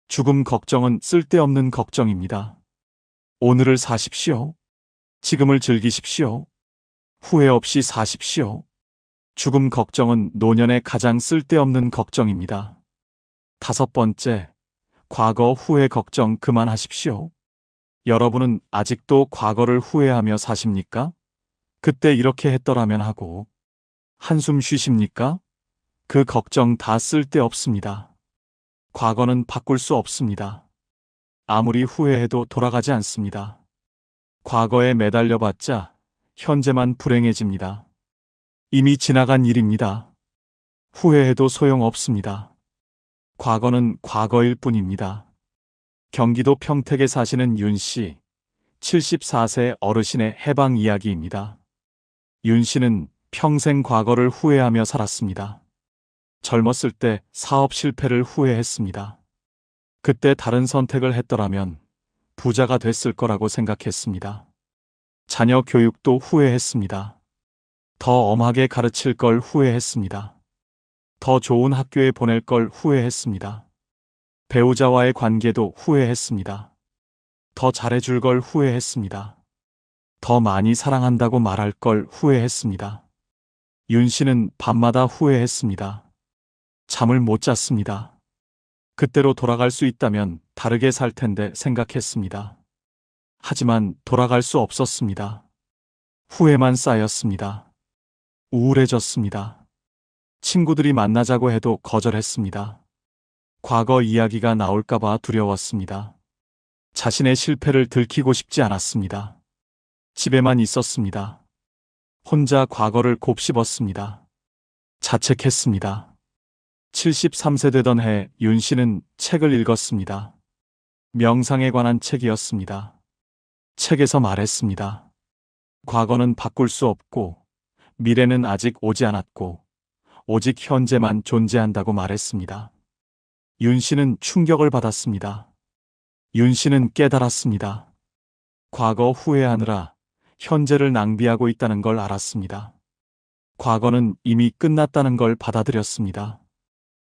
죽음 걱정은 쓸데없는 걱정입니다. 오늘을 사십시오. 지금을 즐기십시오. 후회 없이 사십시오. 죽음 걱정은 노년의 가장 쓸데없는 걱정입니다. 5번째, 과거 후회 걱정 그만하십시오. 여러분은 아직도 과거를 후회하며 사십니까? 그때 이렇게 했더라면 하고 한숨 쉬십니까? 그 걱정 다 쓸데없습니다. 과거는 바꿀 수 없습니다. 아무리 후회해도 돌아가지 않습니다. 과거에 매달려봤자 현재만 불행해집니다. 이미 지나간 일입니다. 후회해도 소용없습니다. 과거는 과거일 뿐입니다. 경기도 평택에 사시는 윤 씨, 74세 어르신의 해방 이야기입니다. 윤 씨는 평생 과거를 후회하며 살았습니다. 젊었을 때 사업 실패를 후회했습니다. 그때 다른 선택을 했더라면 부자가 됐을 거라고 생각했습니다. 자녀 교육도 후회했습니다. 더 엄하게 가르칠 걸 후회했습니다. 더 좋은 학교에 보낼 걸 후회했습니다. 배우자와의 관계도 후회했습니다. 더 잘해줄 걸 후회했습니다. 더 많이 사랑한다고 말할 걸 후회했습니다. 윤 씨는 밤마다 후회했습니다. 잠을 못 잤습니다. 그때로 돌아갈 수 있다면 다르게 살 텐데 생각했습니다. 하지만 돌아갈 수 없었습니다. 후회만 쌓였습니다. 우울해졌습니다. 친구들이 만나자고 해도 거절했습니다. 과거 이야기가 나올까봐 두려웠습니다. 자신의 실패를 들키고 싶지 않았습니다. 집에만 있었습니다. 혼자 과거를 곱씹었습니다. 자책했습니다. 73세 되던 해 윤 씨는 책을 읽었습니다. 명상에 관한 책이었습니다. 책에서 말했습니다. 과거는 바꿀 수 없고 미래는 아직 오지 않았고 오직 현재만 존재한다고 말했습니다. 윤 씨는 충격을 받았습니다. 윤 씨는 깨달았습니다. 과거 후회하느라 현재를 낭비하고 있다는 걸 알았습니다. 과거는 이미 끝났다는 걸 받아들였습니다.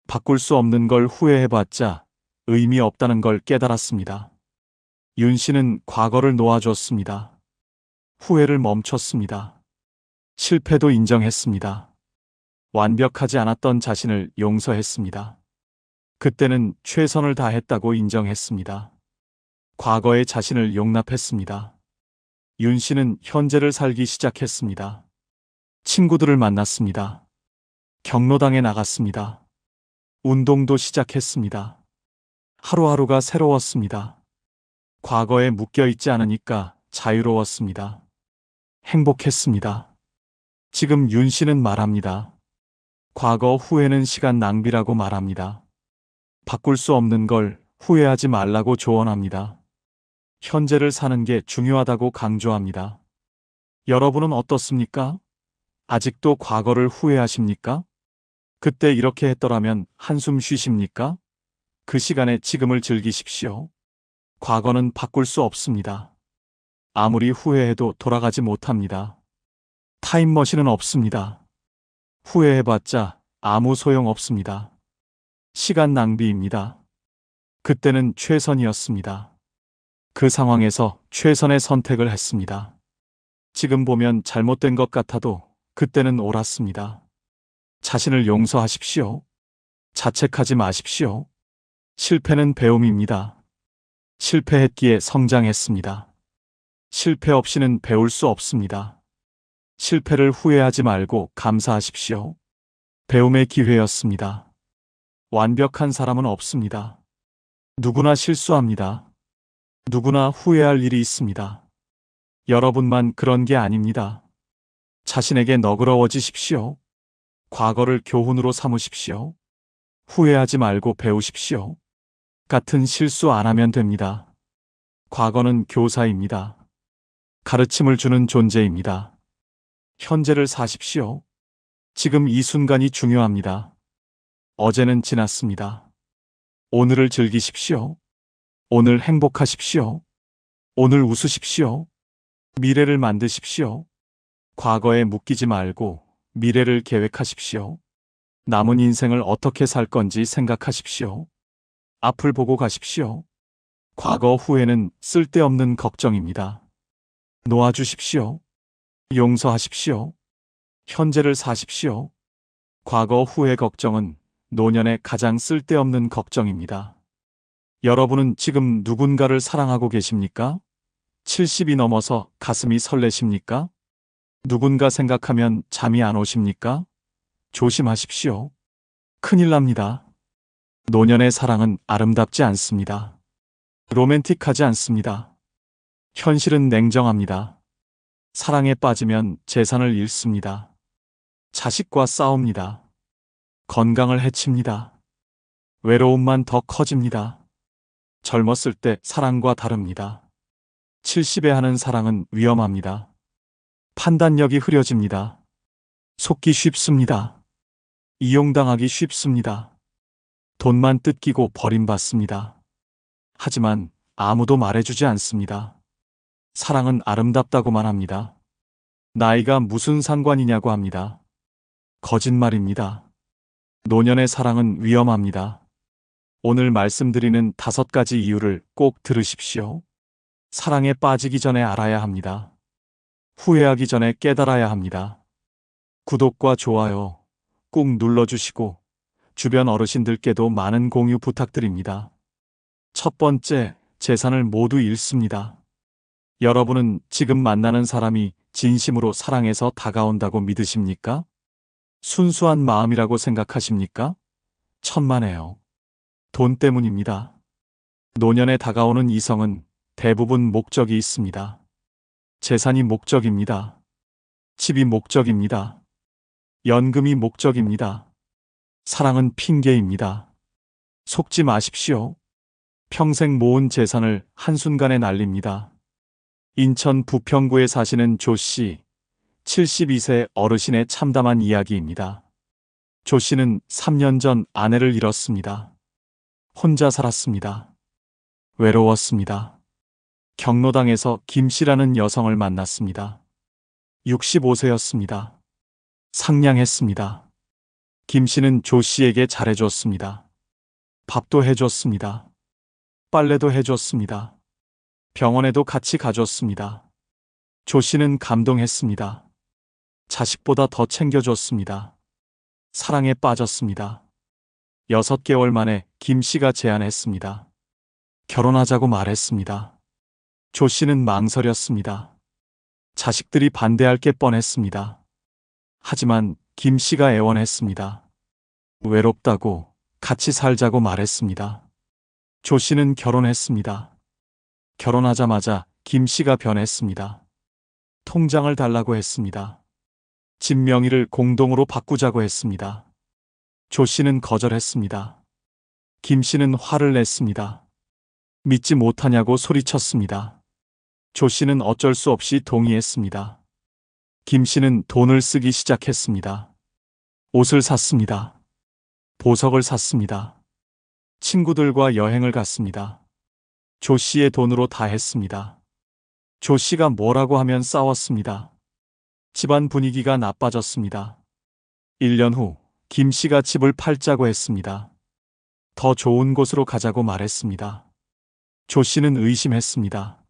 바꿀 수 없는 걸 후회해봤자 의미 없다는 걸 깨달았습니다. 윤 씨는 과거를 놓아줬습니다. 후회를 멈췄습니다. 실패도 인정했습니다. 완벽하지 않았던 자신을 용서했습니다. 그때는 최선을 다했다고 인정했습니다. 과거의 자신을 용납했습니다. 윤 씨는 현재를 살기 시작했습니다. 친구들을 만났습니다. 경로당에 나갔습니다. 운동도 시작했습니다. 하루하루가 새로웠습니다. 과거에 묶여있지 않으니까 자유로웠습니다. 행복했습니다. 지금 윤 씨는 말합니다. 과거 후회는 시간 낭비라고 말합니다. 바꿀 수 없는 걸 후회하지 말라고 조언합니다. 현재를 사는 게 중요하다고 강조합니다. 여러분은 어떻습니까? 아직도 과거를 후회하십니까? 그때 이렇게 했더라면 한숨 쉬십니까? 그 시간에 지금을 즐기십시오. 과거는 바꿀 수 없습니다. 아무리 후회해도 돌아가지 못합니다. 타임머신은 없습니다. 후회해봤자 아무 소용 없습니다. 시간 낭비입니다. 그때는 최선이었습니다. 그 상황에서 최선의 선택을 했습니다. 지금 보면 잘못된 것 같아도 그때는 옳았습니다. 자신을 용서하십시오. 자책하지 마십시오. 실패는 배움입니다. 실패했기에 성장했습니다. 실패 없이는 배울 수 없습니다. 실패를 후회하지 말고 감사하십시오. 배움의 기회였습니다. 완벽한 사람은 없습니다. 누구나 실수합니다. 누구나 후회할 일이 있습니다. 여러분만 그런 게 아닙니다. 자신에게 너그러워지십시오. 과거를 교훈으로 삼으십시오. 후회하지 말고 배우십시오. 같은 실수 안 하면 됩니다. 과거는 교사입니다. 가르침을 주는 존재입니다. 현재를 사십시오. 지금 이 순간이 중요합니다. 어제는 지났습니다. 오늘을 즐기십시오. 오늘 행복하십시오. 오늘 웃으십시오. 미래를 만드십시오. 과거에 묶이지 말고 미래를 계획하십시오. 남은 인생을 어떻게 살 건지 생각하십시오. 앞을 보고 가십시오. 과거 후회는 쓸데없는 걱정입니다. 놓아주십시오. 용서하십시오. 현재를 사십시오. 과거 후회 걱정은 노년의 가장 쓸데없는 걱정입니다. 여러분은 지금 누군가를 사랑하고 계십니까? 70이 넘어서 가슴이 설레십니까? 누군가 생각하면 잠이 안 오십니까? 조심하십시오. 큰일 납니다. 노년의 사랑은 아름답지 않습니다. 로맨틱하지 않습니다. 현실은 냉정합니다. 사랑에 빠지면 재산을 잃습니다. 자식과 싸웁니다. 건강을 해칩니다. 외로움만 더 커집니다. 젊었을 때 사랑과 다릅니다. 70에 하는 사랑은 위험합니다. 판단력이 흐려집니다. 속기 쉽습니다. 이용당하기 쉽습니다. 돈만 뜯기고 버림받습니다. 하지만 아무도 말해주지 않습니다. 사랑은 아름답다고만 합니다. 나이가 무슨 상관이냐고 합니다. 거짓말입니다. 노년의 사랑은 위험합니다. 오늘 말씀드리는 5가지 이유를 꼭 들으십시오. 사랑에 빠지기 전에 알아야 합니다. 후회하기 전에 깨달아야 합니다. 구독과 좋아요 꾹 눌러주시고 주변 어르신들께도 많은 공유 부탁드립니다. 첫 번째, 재산을 모두 잃습니다. 여러분은 지금 만나는 사람이 진심으로 사랑해서 다가온다고 믿으십니까? 순수한 마음이라고 생각하십니까? 천만에요. 돈 때문입니다. 노년에 다가오는 이성은 대부분 목적이 있습니다. 재산이 목적입니다. 집이 목적입니다. 연금이 목적입니다. 사랑은 핑계입니다. 속지 마십시오. 평생 모은 재산을 한순간에 날립니다. 인천 부평구에 사시는 조 씨, 72세 어르신의 참담한 이야기입니다. 조 씨는 3년 전 아내를 잃었습니다. 혼자 살았습니다. 외로웠습니다. 경로당에서 김 씨라는 여성을 만났습니다. 65세였습니다. 상냥했습니다. 김 씨는 조 씨에게 잘해줬습니다. 밥도 해줬습니다. 빨래도 해줬습니다. 병원에도 같이 가줬습니다. 조 씨는 감동했습니다. 자식보다 더 챙겨줬습니다. 사랑에 빠졌습니다. 6개월 만에 김 씨가 제안했습니다. 결혼하자고 말했습니다. 조 씨는 망설였습니다. 자식들이 반대할 게 뻔했습니다. 하지만 김 씨가 애원했습니다. 외롭다고 같이 살자고 말했습니다. 조 씨는 결혼했습니다. 결혼하자마자 김 씨가 변했습니다. 통장을 달라고 했습니다. 집 명의를 공동으로 바꾸자고 했습니다. 조 씨는 거절했습니다. 김 씨는 화를 냈습니다. 믿지 못하냐고 소리쳤습니다. 조 씨는 어쩔 수 없이 동의했습니다. 김 씨는 돈을 쓰기 시작했습니다. 옷을 샀습니다. 보석을 샀습니다. 친구들과 여행을 갔습니다. 조 씨의 돈으로 다 했습니다. 조 씨가 뭐라고 하면 싸웠습니다. 집안 분위기가 나빠졌습니다. 1년 후, 김 씨가 집을 팔자고 했습니다. 더 좋은 곳으로 가자고 말했습니다. 조 씨는 의심했습니다.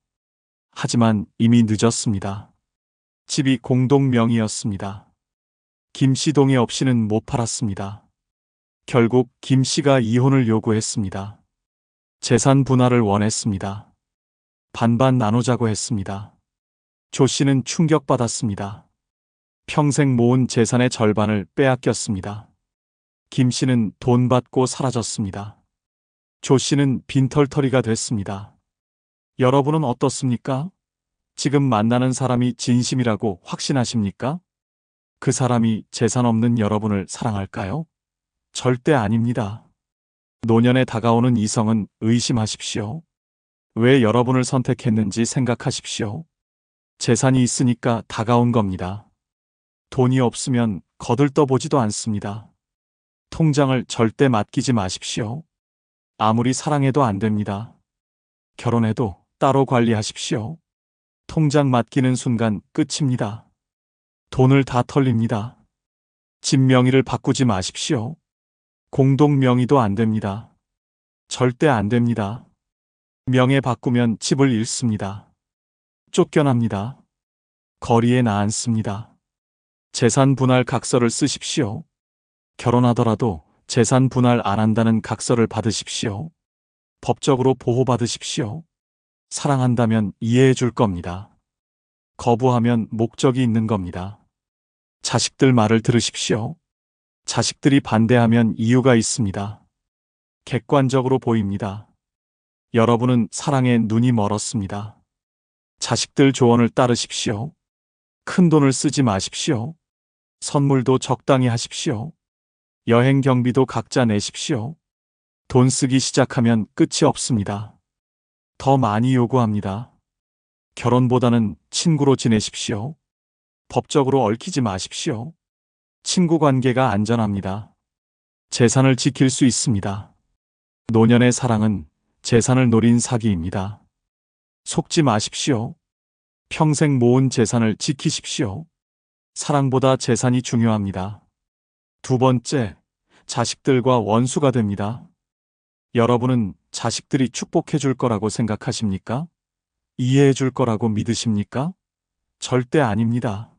하지만 이미 늦었습니다. 집이 공동 명의였습니다. 김 씨 동의 없이는 못 팔았습니다. 결국 김 씨가 이혼을 요구했습니다. 재산 분할을 원했습니다. 반반 나누자고 했습니다. 조 씨는 충격받았습니다. 평생 모은 재산의 절반을 빼앗겼습니다. 김 씨는 돈 받고 사라졌습니다. 조 씨는 빈털터리가 됐습니다. 여러분은 어떻습니까? 지금 만나는 사람이 진심이라고 확신하십니까? 그 사람이 재산 없는 여러분을 사랑할까요? 절대 아닙니다. 노년에 다가오는 이성은 의심하십시오. 왜 여러분을 선택했는지 생각하십시오. 재산이 있으니까 다가온 겁니다. 돈이 없으면 거들떠보지도 않습니다. 통장을 절대 맡기지 마십시오. 아무리 사랑해도 안 됩니다. 결혼해도 따로 관리하십시오. 통장 맡기는 순간 끝입니다. 돈을 다 털립니다. 집 명의를 바꾸지 마십시오. 공동 명의도 안 됩니다. 절대 안 됩니다. 명예 바꾸면 집을 잃습니다. 쫓겨납니다. 거리에 나앉습니다. 재산 분할 각서를 쓰십시오. 결혼하더라도 재산 분할 안 한다는 각서를 받으십시오. 법적으로 보호받으십시오. 사랑한다면 이해해 줄 겁니다. 거부하면 목적이 있는 겁니다. 자식들 말을 들으십시오. 자식들이 반대하면 이유가 있습니다. 객관적으로 보입니다. 여러분은 사랑에 눈이 멀었습니다. 자식들 조언을 따르십시오. 큰 돈을 쓰지 마십시오. 선물도 적당히 하십시오. 여행 경비도 각자 내십시오. 돈 쓰기 시작하면 끝이 없습니다. 더 많이 요구합니다. 결혼보다는 친구로 지내십시오. 법적으로 얽히지 마십시오. 친구 관계가 안전합니다. 재산을 지킬 수 있습니다. 노년의 사랑은 재산을 노린 사기입니다. 속지 마십시오. 평생 모은 재산을 지키십시오. 사랑보다 재산이 중요합니다. 두 번째, 자식들과 원수가 됩니다. 여러분은 자식들이 축복해 줄 거라고 생각하십니까? 이해해 줄 거라고 믿으십니까? 절대 아닙니다.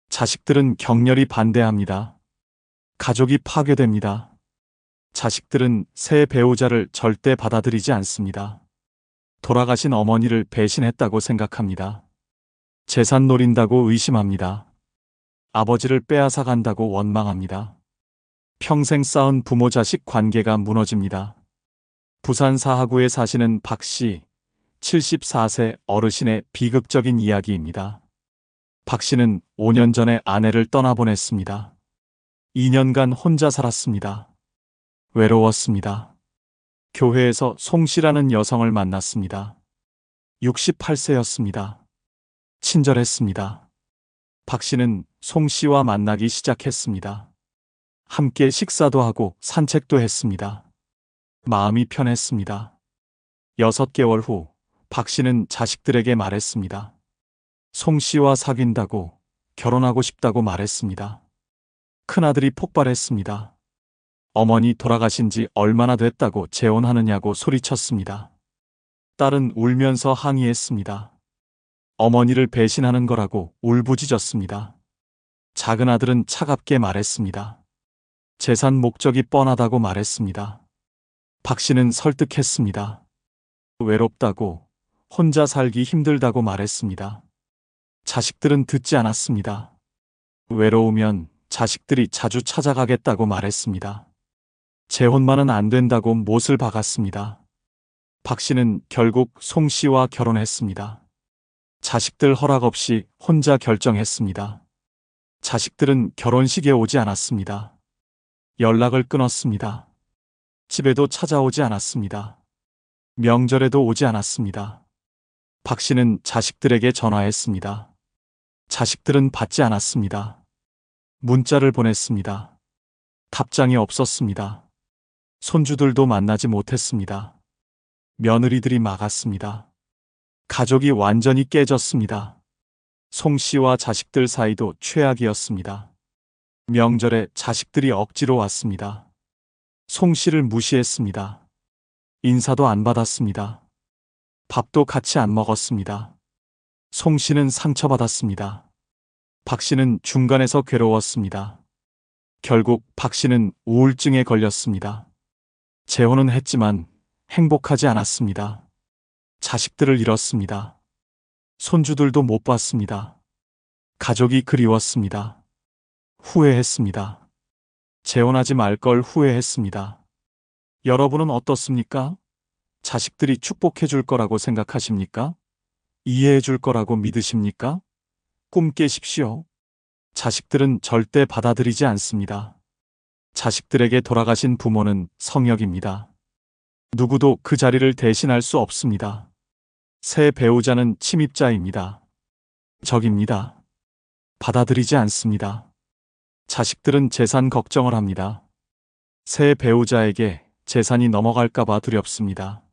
자식들은 격렬히 반대합니다. 가족이 파괴됩니다. 자식들은 새 배우자를 절대 받아들이지 않습니다. 돌아가신 어머니를 배신했다고 생각합니다. 재산 노린다고 의심합니다. 아버지를 빼앗아 간다고 원망합니다. 평생 쌓은 부모 자식 관계가 무너집니다. 부산 사하구에 사시는 박 씨, 74세 어르신의 비극적인 이야기입니다. 박 씨는 5년 전에 아내를 떠나보냈습니다. 2년간 혼자 살았습니다. 외로웠습니다. 교회에서 송 씨라는 여성을 만났습니다. 68세였습니다. 친절했습니다. 박 씨는 송 씨와 만나기 시작했습니다. 함께 식사도 하고 산책도 했습니다. 마음이 편했습니다. 6개월 후 박 씨는 자식들에게 말했습니다. 송 씨와 사귄다고, 결혼하고 싶다고 말했습니다. 큰아들이 폭발했습니다. 어머니 돌아가신 지 얼마나 됐다고 재혼하느냐고 소리쳤습니다. 딸은 울면서 항의했습니다. 어머니를 배신하는 거라고 울부짖었습니다. 작은 아들은 차갑게 말했습니다. 재산 목적이 뻔하다고 말했습니다. 박 씨는 설득했습니다. 외롭다고, 혼자 살기 힘들다고 말했습니다. 자식들은 듣지 않았습니다. 외로우면 자식들이 자주 찾아가겠다고 말했습니다. 재혼만은 안 된다고 못을 박았습니다. 박 씨는 결국 송 씨와 결혼했습니다. 자식들 허락 없이 혼자 결정했습니다. 자식들은 결혼식에 오지 않았습니다. 연락을 끊었습니다. 집에도 찾아오지 않았습니다. 명절에도 오지 않았습니다. 박 씨는 자식들에게 전화했습니다. 자식들은 받지 않았습니다. 문자를 보냈습니다. 답장이 없었습니다. 손주들도 만나지 못했습니다. 며느리들이 막았습니다. 가족이 완전히 깨졌습니다. 송 씨와 자식들 사이도 최악이었습니다. 명절에 자식들이 억지로 왔습니다. 송 씨를 무시했습니다. 인사도 안 받았습니다. 밥도 같이 안 먹었습니다. 송 씨는 상처받았습니다. 박 씨는 중간에서 괴로웠습니다. 결국 박 씨는 우울증에 걸렸습니다. 재혼은 했지만 행복하지 않았습니다. 자식들을 잃었습니다. 손주들도 못 봤습니다. 가족이 그리웠습니다. 후회했습니다. 재혼하지 말 걸 후회했습니다. 여러분은 어떻습니까? 자식들이 축복해 줄 거라고 생각하십니까? 이해해 줄 거라고 믿으십니까? 꿈 깨십시오. 자식들은 절대 받아들이지 않습니다. 자식들에게 돌아가신 부모는 성역입니다. 누구도 그 자리를 대신할 수 없습니다. 새 배우자는 침입자입니다. 적입니다. 받아들이지 않습니다. 자식들은 재산 걱정을 합니다. 새 배우자에게 재산이 넘어갈까봐 두렵습니다.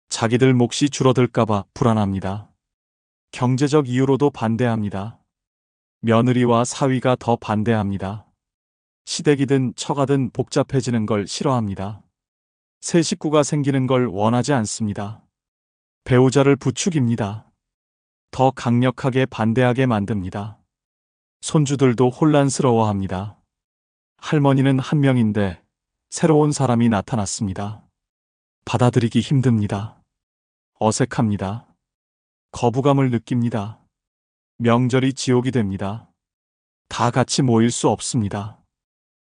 자기들 몫이 줄어들까봐 불안합니다. 경제적 이유로도 반대합니다. 며느리와 사위가 더 반대합니다. 시댁이든 처가든 복잡해지는 걸 싫어합니다. 새 식구가 생기는 걸 원하지 않습니다. 배우자를 부추깁니다. 더 강력하게 반대하게 만듭니다. 손주들도 혼란스러워합니다. 할머니는 한 명인데 새로운 사람이 나타났습니다. 받아들이기 힘듭니다. 어색합니다. 거부감을 느낍니다. 명절이 지옥이 됩니다. 다 같이 모일 수 없습니다.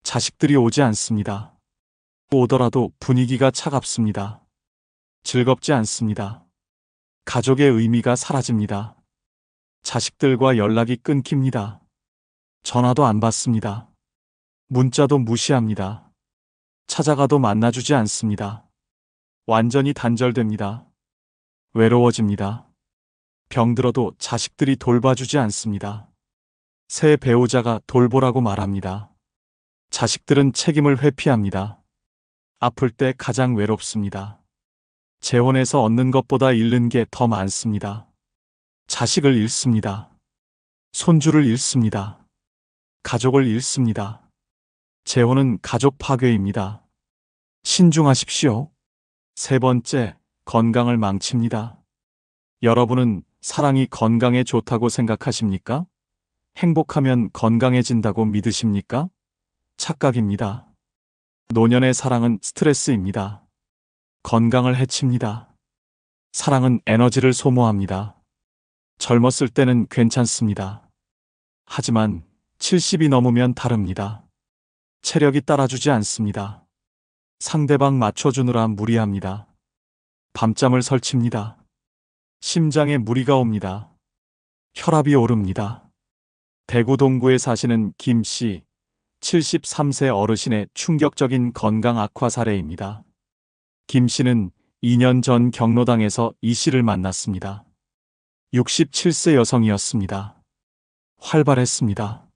자식들이 오지 않습니다. 오더라도 분위기가 차갑습니다. 즐겁지 않습니다. 가족의 의미가 사라집니다. 자식들과 연락이 끊깁니다. 전화도 안 받습니다. 문자도 무시합니다. 찾아가도 만나주지 않습니다. 완전히 단절됩니다. 외로워집니다. 병들어도 자식들이 돌봐주지 않습니다. 새 배우자가 돌보라고 말합니다. 자식들은 책임을 회피합니다. 아플 때 가장 외롭습니다. 재혼해서 얻는 것보다 잃는 게 더 많습니다. 자식을 잃습니다. 손주를 잃습니다. 가족을 잃습니다. 재혼은 가족 파괴입니다. 신중하십시오. 세 번째, 건강을 망칩니다. 여러분은 사랑이 건강에 좋다고 생각하십니까? 행복하면 건강해진다고 믿으십니까? 착각입니다. 노년의 사랑은 스트레스입니다. 건강을 해칩니다. 사랑은 에너지를 소모합니다. 젊었을 때는 괜찮습니다. 하지만 70이 넘으면 다릅니다. 체력이 따라주지 않습니다. 상대방 맞춰주느라 무리합니다. 밤잠을 설칩니다. 심장에 무리가 옵니다. 혈압이 오릅니다. 대구 동구에 사시는 김 씨, 73세 어르신의 충격적인 건강 악화 사례입니다. 김 씨는 2년 전 경로당에서 이 씨를 만났습니다. 67세 여성이었습니다. 활발했습니다.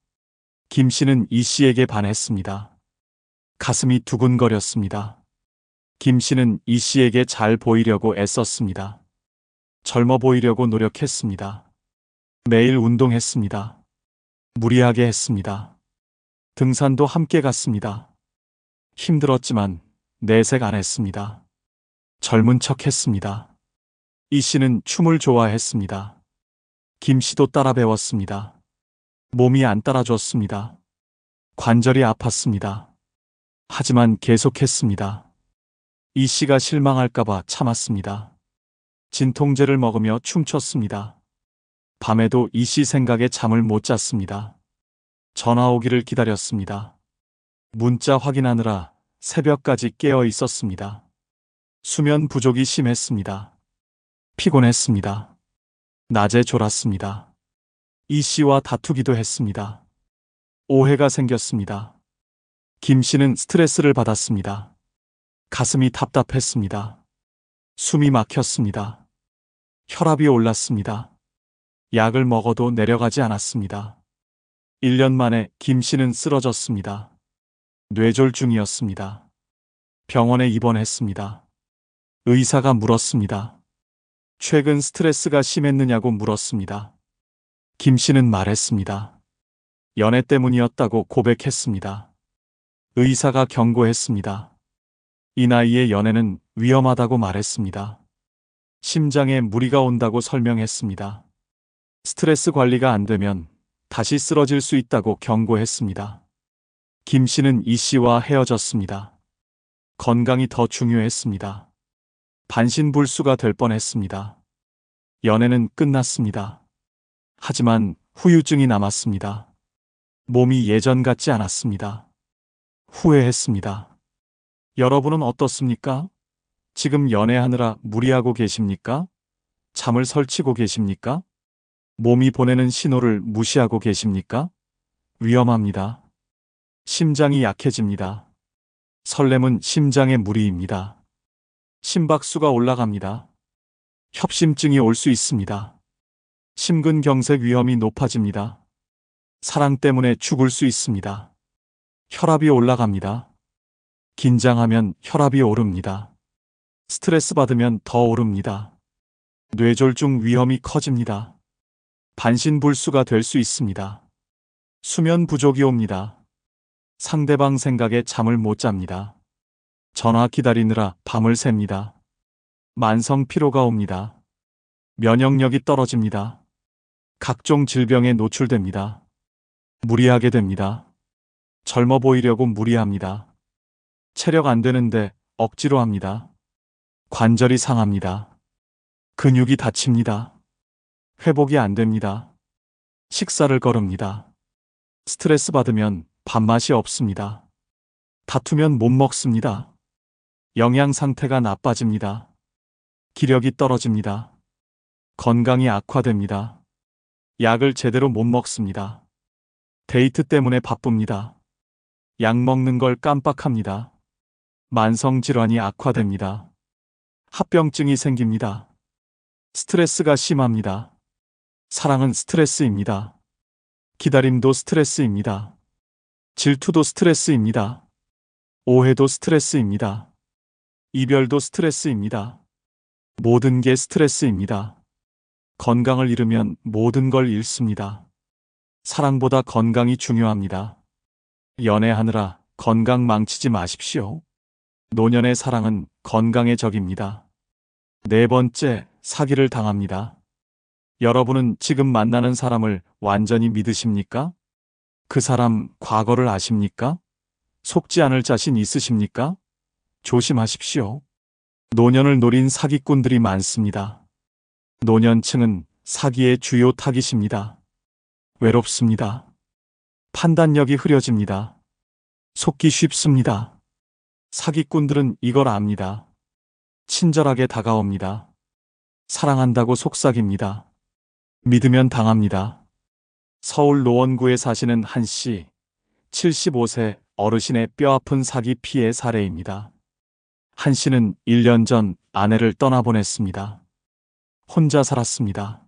김 씨는 이 씨에게 반했습니다. 가슴이 두근거렸습니다. 김 씨는 이 씨에게 잘 보이려고 애썼습니다. 젊어 보이려고 노력했습니다. 매일 운동했습니다. 무리하게 했습니다. 등산도 함께 갔습니다. 힘들었지만 내색 안 했습니다. 젊은 척 했습니다. 이 씨는 춤을 좋아했습니다. 김 씨도 따라 배웠습니다. 몸이 안 따라줬습니다. 관절이 아팠습니다. 하지만 계속했습니다. 이 씨가 실망할까봐 참았습니다. 진통제를 먹으며 춤췄습니다. 밤에도 이 씨 생각에 잠을 못 잤습니다. 전화 오기를 기다렸습니다. 문자 확인하느라 새벽까지 깨어 있었습니다. 수면 부족이 심했습니다. 피곤했습니다. 낮에 졸았습니다. 이 씨와 다투기도 했습니다. 오해가 생겼습니다. 김 씨는 스트레스를 받았습니다. 가슴이 답답했습니다. 숨이 막혔습니다. 혈압이 올랐습니다. 약을 먹어도 내려가지 않았습니다. 1년 만에 김 씨는 쓰러졌습니다. 뇌졸중이었습니다. 병원에 입원했습니다. 의사가 물었습니다. 최근 스트레스가 심했느냐고 물었습니다. 김 씨는 말했습니다. 연애 때문이었다고 고백했습니다. 의사가 경고했습니다. 이 나이에 연애는 위험하다고 말했습니다. 심장에 무리가 온다고 설명했습니다. 스트레스 관리가 안 되면 다시 쓰러질 수 있다고 경고했습니다. 김 씨는 이 씨와 헤어졌습니다. 건강이 더 중요했습니다. 반신불수가 될 뻔했습니다. 연애는 끝났습니다. 하지만 후유증이 남았습니다. 몸이 예전 같지 않았습니다. 후회했습니다. 여러분은 어떻습니까? 지금 연애하느라 무리하고 계십니까? 잠을 설치고 계십니까? 몸이 보내는 신호를 무시하고 계십니까? 위험합니다. 심장이 약해집니다. 설렘은 심장의 무리입니다. 심박수가 올라갑니다. 협심증이 올 수 있습니다. 심근경색 위험이 높아집니다. 사랑 때문에 죽을 수 있습니다. 혈압이 올라갑니다. 긴장하면 혈압이 오릅니다. 스트레스 받으면 더 오릅니다. 뇌졸중 위험이 커집니다. 반신불수가 될 수 있습니다. 수면 부족이 옵니다. 상대방 생각에 잠을 못 잡니다. 전화 기다리느라 밤을 샙니다. 만성 피로가 옵니다. 면역력이 떨어집니다. 각종 질병에 노출됩니다. 무리하게 됩니다. 젊어 보이려고 무리합니다. 체력 안 되는데 억지로 합니다. 관절이 상합니다. 근육이 다칩니다. 회복이 안 됩니다. 식사를 거릅니다. 스트레스 받으면 밥맛이 없습니다. 다투면 못 먹습니다. 영양 상태가 나빠집니다. 기력이 떨어집니다. 건강이 악화됩니다. 약을 제대로 못 먹습니다. 데이트 때문에 바쁩니다. 약 먹는 걸 깜빡합니다. 만성질환이 악화됩니다. 합병증이 생깁니다. 스트레스가 심합니다. 사랑은 스트레스입니다. 기다림도 스트레스입니다. 질투도 스트레스입니다. 오해도 스트레스입니다. 이별도 스트레스입니다. 모든 게 스트레스입니다. 건강을 잃으면 모든 걸 잃습니다. 사랑보다 건강이 중요합니다. 연애하느라 건강 망치지 마십시오. 노년의 사랑은 건강의 적입니다. 네 번째, 사기를 당합니다. 여러분은 지금 만나는 사람을 완전히 믿으십니까? 그 사람 과거를 아십니까? 속지 않을 자신 있으십니까? 조심하십시오. 노년을 노린 사기꾼들이 많습니다. 노년층은 사기의 주요 타깃입니다. 외롭습니다. 판단력이 흐려집니다. 속기 쉽습니다. 사기꾼들은 이걸 압니다. 친절하게 다가옵니다. 사랑한다고 속삭입니다. 믿으면 당합니다. 서울 노원구에 사시는 한 씨, 75세 어르신의 뼈아픈 사기 피해 사례입니다. 한 씨는 1년 전 아내를 떠나보냈습니다. 혼자 살았습니다.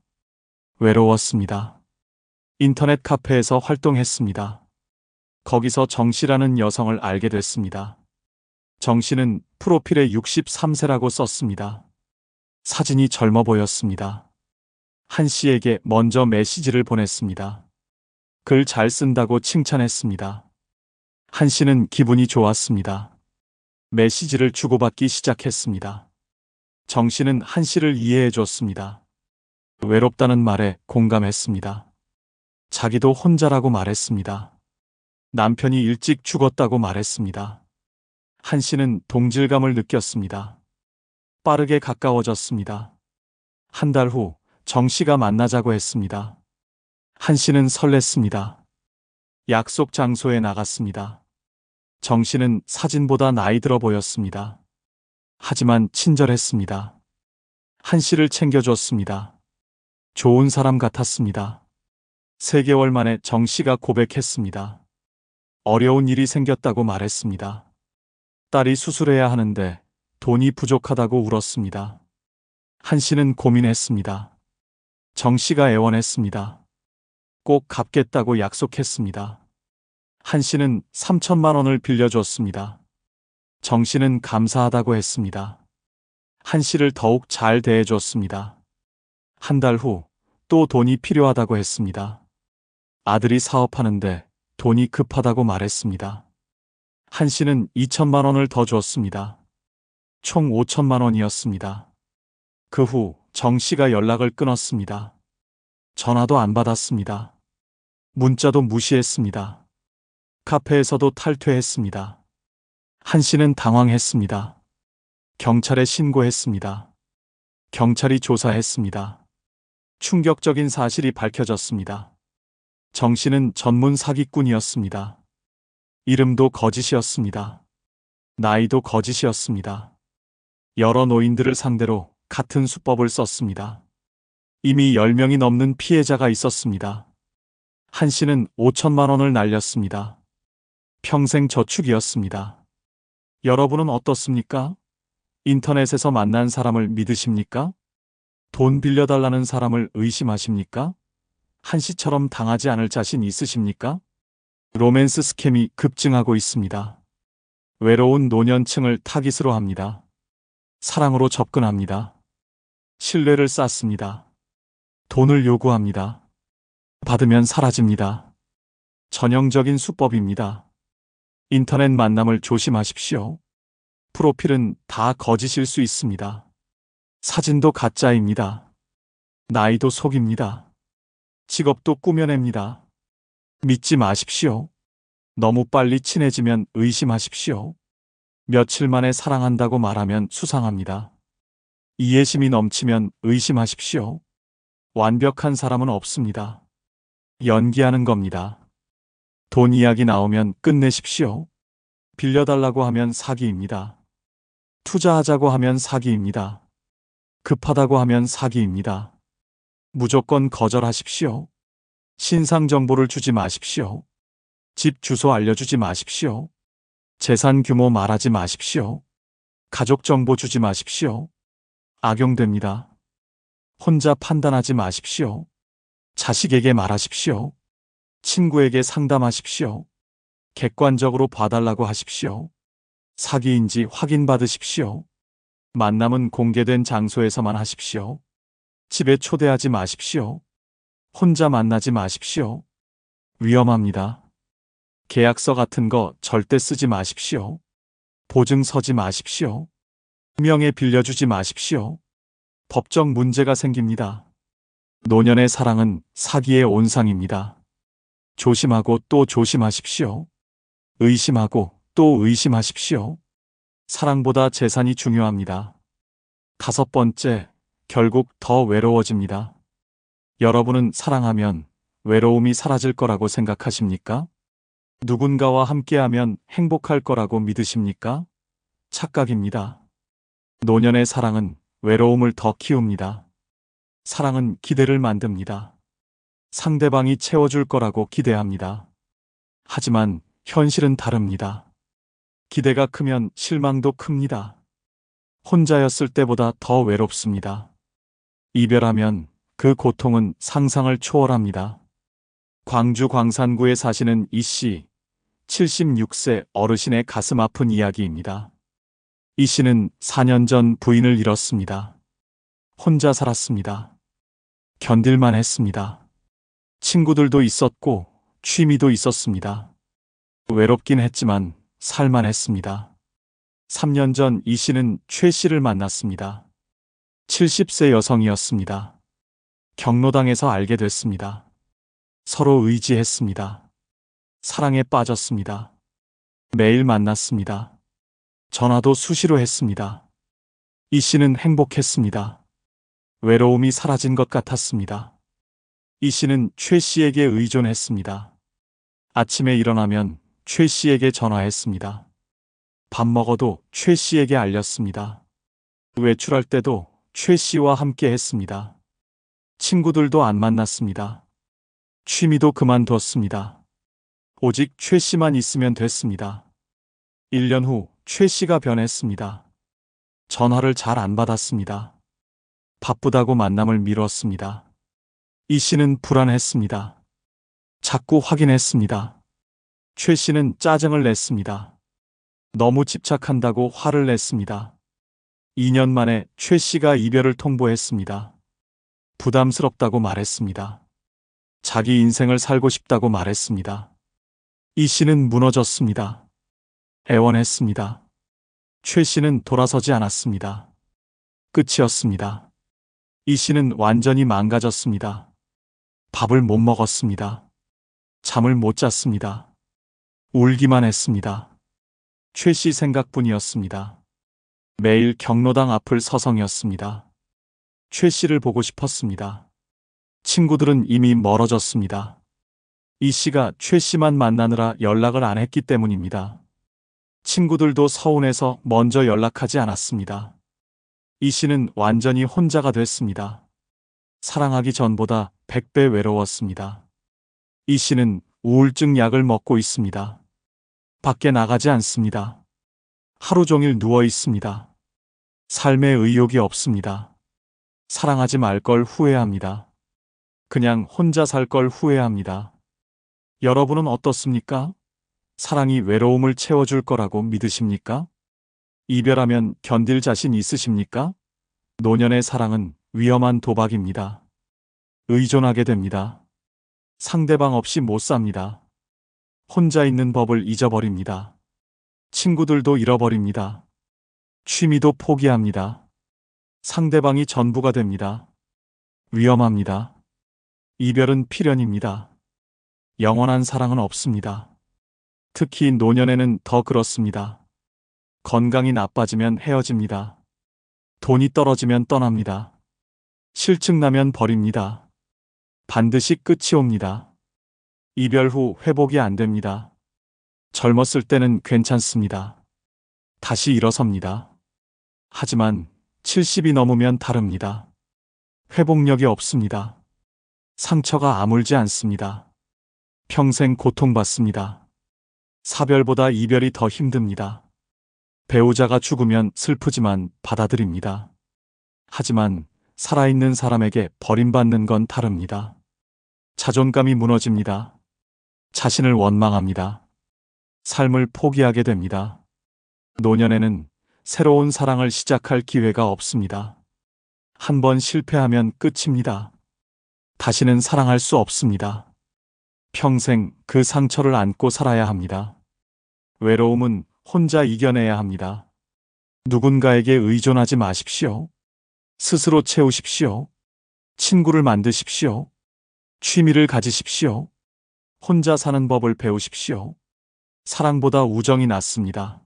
외로웠습니다. 인터넷 카페에서 활동했습니다. 거기서 정 씨라는 여성을 알게 됐습니다. 정 씨는 프로필에 63세라고 썼습니다. 사진이 젊어 보였습니다. 한 씨에게 먼저 메시지를 보냈습니다. 글 잘 쓴다고 칭찬했습니다. 한 씨는 기분이 좋았습니다. 메시지를 주고받기 시작했습니다. 정 씨는 한 씨를 이해해 줬습니다. 외롭다는 말에 공감했습니다. 자기도 혼자라고 말했습니다. 남편이 일찍 죽었다고 말했습니다. 한 씨는 동질감을 느꼈습니다. 빠르게 가까워졌습니다. 한 달 후 정 씨가 만나자고 했습니다. 한 씨는 설렜습니다. 약속 장소에 나갔습니다. 정 씨는 사진보다 나이 들어 보였습니다. 하지만 친절했습니다. 한 씨를 챙겨줬습니다. 좋은 사람 같았습니다. 3개월 만에 정 씨가 고백했습니다. 어려운 일이 생겼다고 말했습니다. 딸이 수술해야 하는데 돈이 부족하다고 울었습니다. 한 씨는 고민했습니다. 정 씨가 애원했습니다. 꼭 갚겠다고 약속했습니다. 한 씨는 3천만 원을 빌려줬습니다. 정 씨는 감사하다고 했습니다. 한 씨를 더욱 잘 대해줬습니다. 한 달 후 또 돈이 필요하다고 했습니다. 아들이 사업하는데 돈이 급하다고 말했습니다. 한 씨는 2천만 원을 더 줬습니다. 총 5천만 원이었습니다. 그 후 정 씨가 연락을 끊었습니다. 전화도 안 받았습니다. 문자도 무시했습니다. 카페에서도 탈퇴했습니다. 한 씨는 당황했습니다. 경찰에 신고했습니다. 경찰이 조사했습니다. 충격적인 사실이 밝혀졌습니다. 정 씨는 전문 사기꾼이었습니다. 이름도 거짓이었습니다. 나이도 거짓이었습니다. 여러 노인들을 상대로 같은 수법을 썼습니다. 이미 10명이 넘는 피해자가 있었습니다. 한 씨는 5천만 원을 날렸습니다. 평생 저축이었습니다. 여러분은 어떻습니까? 인터넷에서 만난 사람을 믿으십니까? 돈 빌려달라는 사람을 의심하십니까? 한 씨처럼 당하지 않을 자신 있으십니까? 로맨스 스캠이 급증하고 있습니다. 외로운 노년층을 타깃으로 합니다. 사랑으로 접근합니다. 신뢰를 쌓습니다. 돈을 요구합니다. 받으면 사라집니다. 전형적인 수법입니다. 인터넷 만남을 조심하십시오. 프로필은 다 거짓일 수 있습니다. 사진도 가짜입니다. 나이도 속입니다. 직업도 꾸며냅니다. 믿지 마십시오. 너무 빨리 친해지면 의심하십시오. 며칠 만에 사랑한다고 말하면 수상합니다. 이해심이 넘치면 의심하십시오. 완벽한 사람은 없습니다. 연기하는 겁니다. 돈 이야기 나오면 끝내십시오. 빌려달라고 하면 사기입니다. 투자하자고 하면 사기입니다. 급하다고 하면 사기입니다. 무조건 거절하십시오. 신상 정보를 주지 마십시오. 집 주소 알려주지 마십시오. 재산 규모 말하지 마십시오. 가족 정보 주지 마십시오. 악용됩니다. 혼자 판단하지 마십시오. 자식에게 말하십시오. 친구에게 상담하십시오. 객관적으로 봐달라고 하십시오. 사기인지 확인받으십시오. 만남은 공개된 장소에서만 하십시오. 집에 초대하지 마십시오. 혼자 만나지 마십시오. 위험합니다. 계약서 같은 거 절대 쓰지 마십시오. 보증 서지 마십시오. 명예 빌려주지 마십시오. 법적 문제가 생깁니다. 노년의 사랑은 사기의 온상입니다. 조심하고 또 조심하십시오. 의심하고 또 의심하십시오. 사랑보다 재산이 중요합니다. 5번째, 결국 더 외로워집니다. 여러분은 사랑하면 외로움이 사라질 거라고 생각하십니까? 누군가와 함께하면 행복할 거라고 믿으십니까? 착각입니다. 노년의 사랑은 외로움을 더 키웁니다. 사랑은 기대를 만듭니다. 상대방이 채워줄 거라고 기대합니다. 하지만 현실은 다릅니다. 기대가 크면 실망도 큽니다. 혼자였을 때보다 더 외롭습니다. 이별하면 그 고통은 상상을 초월합니다. 광주 광산구에 사시는 이 씨, 76세 어르신의 가슴 아픈 이야기입니다. 이 씨는 4년 전 부인을 잃었습니다. 혼자 살았습니다. 견딜만 했습니다. 친구들도 있었고 취미도 있었습니다. 외롭긴 했지만 살만 했습니다. 3년 전 이 씨는 최 씨를 만났습니다. 70세 여성이었습니다. 경로당에서 알게 됐습니다. 서로 의지했습니다. 사랑에 빠졌습니다. 매일 만났습니다. 전화도 수시로 했습니다. 이 씨는 행복했습니다. 외로움이 사라진 것 같았습니다. 이 씨는 최 씨에게 의존했습니다. 아침에 일어나면 최 씨에게 전화했습니다. 밥 먹어도 최 씨에게 알렸습니다. 외출할 때도 최 씨와 함께 했습니다. 친구들도 안 만났습니다. 취미도 그만두었습니다. 오직 최 씨만 있으면 됐습니다. 1년 후 최 씨가 변했습니다. 전화를 잘 안 받았습니다. 바쁘다고 만남을 미뤘습니다. 이 씨는 불안했습니다. 자꾸 확인했습니다. 최 씨는 짜증을 냈습니다. 너무 집착한다고 화를 냈습니다. 2년 만에 최 씨가 이별을 통보했습니다. 부담스럽다고 말했습니다. 자기 인생을 살고 싶다고 말했습니다. 이 씨는 무너졌습니다. 애원했습니다. 최 씨는 돌아서지 않았습니다. 끝이었습니다. 이 씨는 완전히 망가졌습니다. 밥을 못 먹었습니다. 잠을 못 잤습니다. 울기만 했습니다. 최 씨 생각뿐이었습니다. 매일 경로당 앞을 서성였습니다. 최 씨를 보고 싶었습니다. 친구들은 이미 멀어졌습니다. 이 씨가 최 씨만 만나느라 연락을 안 했기 때문입니다. 친구들도 서운해서 먼저 연락하지 않았습니다. 이 씨는 완전히 혼자가 됐습니다. 사랑하기 전보다 100배 외로웠습니다. 이 씨는 우울증 약을 먹고 있습니다. 밖에 나가지 않습니다. 하루 종일 누워 있습니다. 삶에 의욕이 없습니다. 사랑하지 말 걸 후회합니다. 그냥 혼자 살 걸 후회합니다. 여러분은 어떻습니까? 사랑이 외로움을 채워줄 거라고 믿으십니까? 이별하면 견딜 자신 있으십니까? 노년의 사랑은 위험한 도박입니다. 의존하게 됩니다. 상대방 없이 못 삽니다. 혼자 있는 법을 잊어버립니다. 친구들도 잃어버립니다. 취미도 포기합니다. 상대방이 전부가 됩니다. 위험합니다. 이별은 필연입니다. 영원한 사랑은 없습니다. 특히 노년에는 더 그렇습니다. 건강이 나빠지면 헤어집니다. 돈이 떨어지면 떠납니다. 실증나면 버립니다. 반드시 끝이 옵니다. 이별 후 회복이 안 됩니다. 젊었을 때는 괜찮습니다. 다시 일어섭니다. 하지만 70이 넘으면 다릅니다. 회복력이 없습니다. 상처가 아물지 않습니다. 평생 고통받습니다. 사별보다 이별이 더 힘듭니다. 배우자가 죽으면 슬프지만 받아들입니다. 하지만 살아있는 사람에게 버림받는 건 다릅니다. 자존감이 무너집니다. 자신을 원망합니다. 삶을 포기하게 됩니다. 노년에는 새로운 사랑을 시작할 기회가 없습니다. 한 번 실패하면 끝입니다. 다시는 사랑할 수 없습니다. 평생 그 상처를 안고 살아야 합니다. 외로움은 혼자 이겨내야 합니다. 누군가에게 의존하지 마십시오. 스스로 채우십시오. 친구를 만드십시오. 취미를 가지십시오. 혼자 사는 법을 배우십시오. 사랑보다 우정이 낫습니다.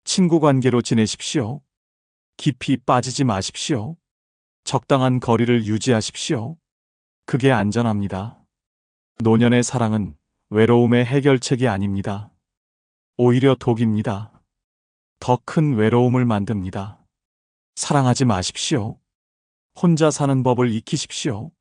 친구 관계로 지내십시오. 깊이 빠지지 마십시오. 적당한 거리를 유지하십시오. 그게 안전합니다. 노년의 사랑은 외로움의 해결책이 아닙니다. 오히려 독입니다. 더 큰 외로움을 만듭니다. 사랑하지 마십시오. 혼자 사는 법을 익히십시오.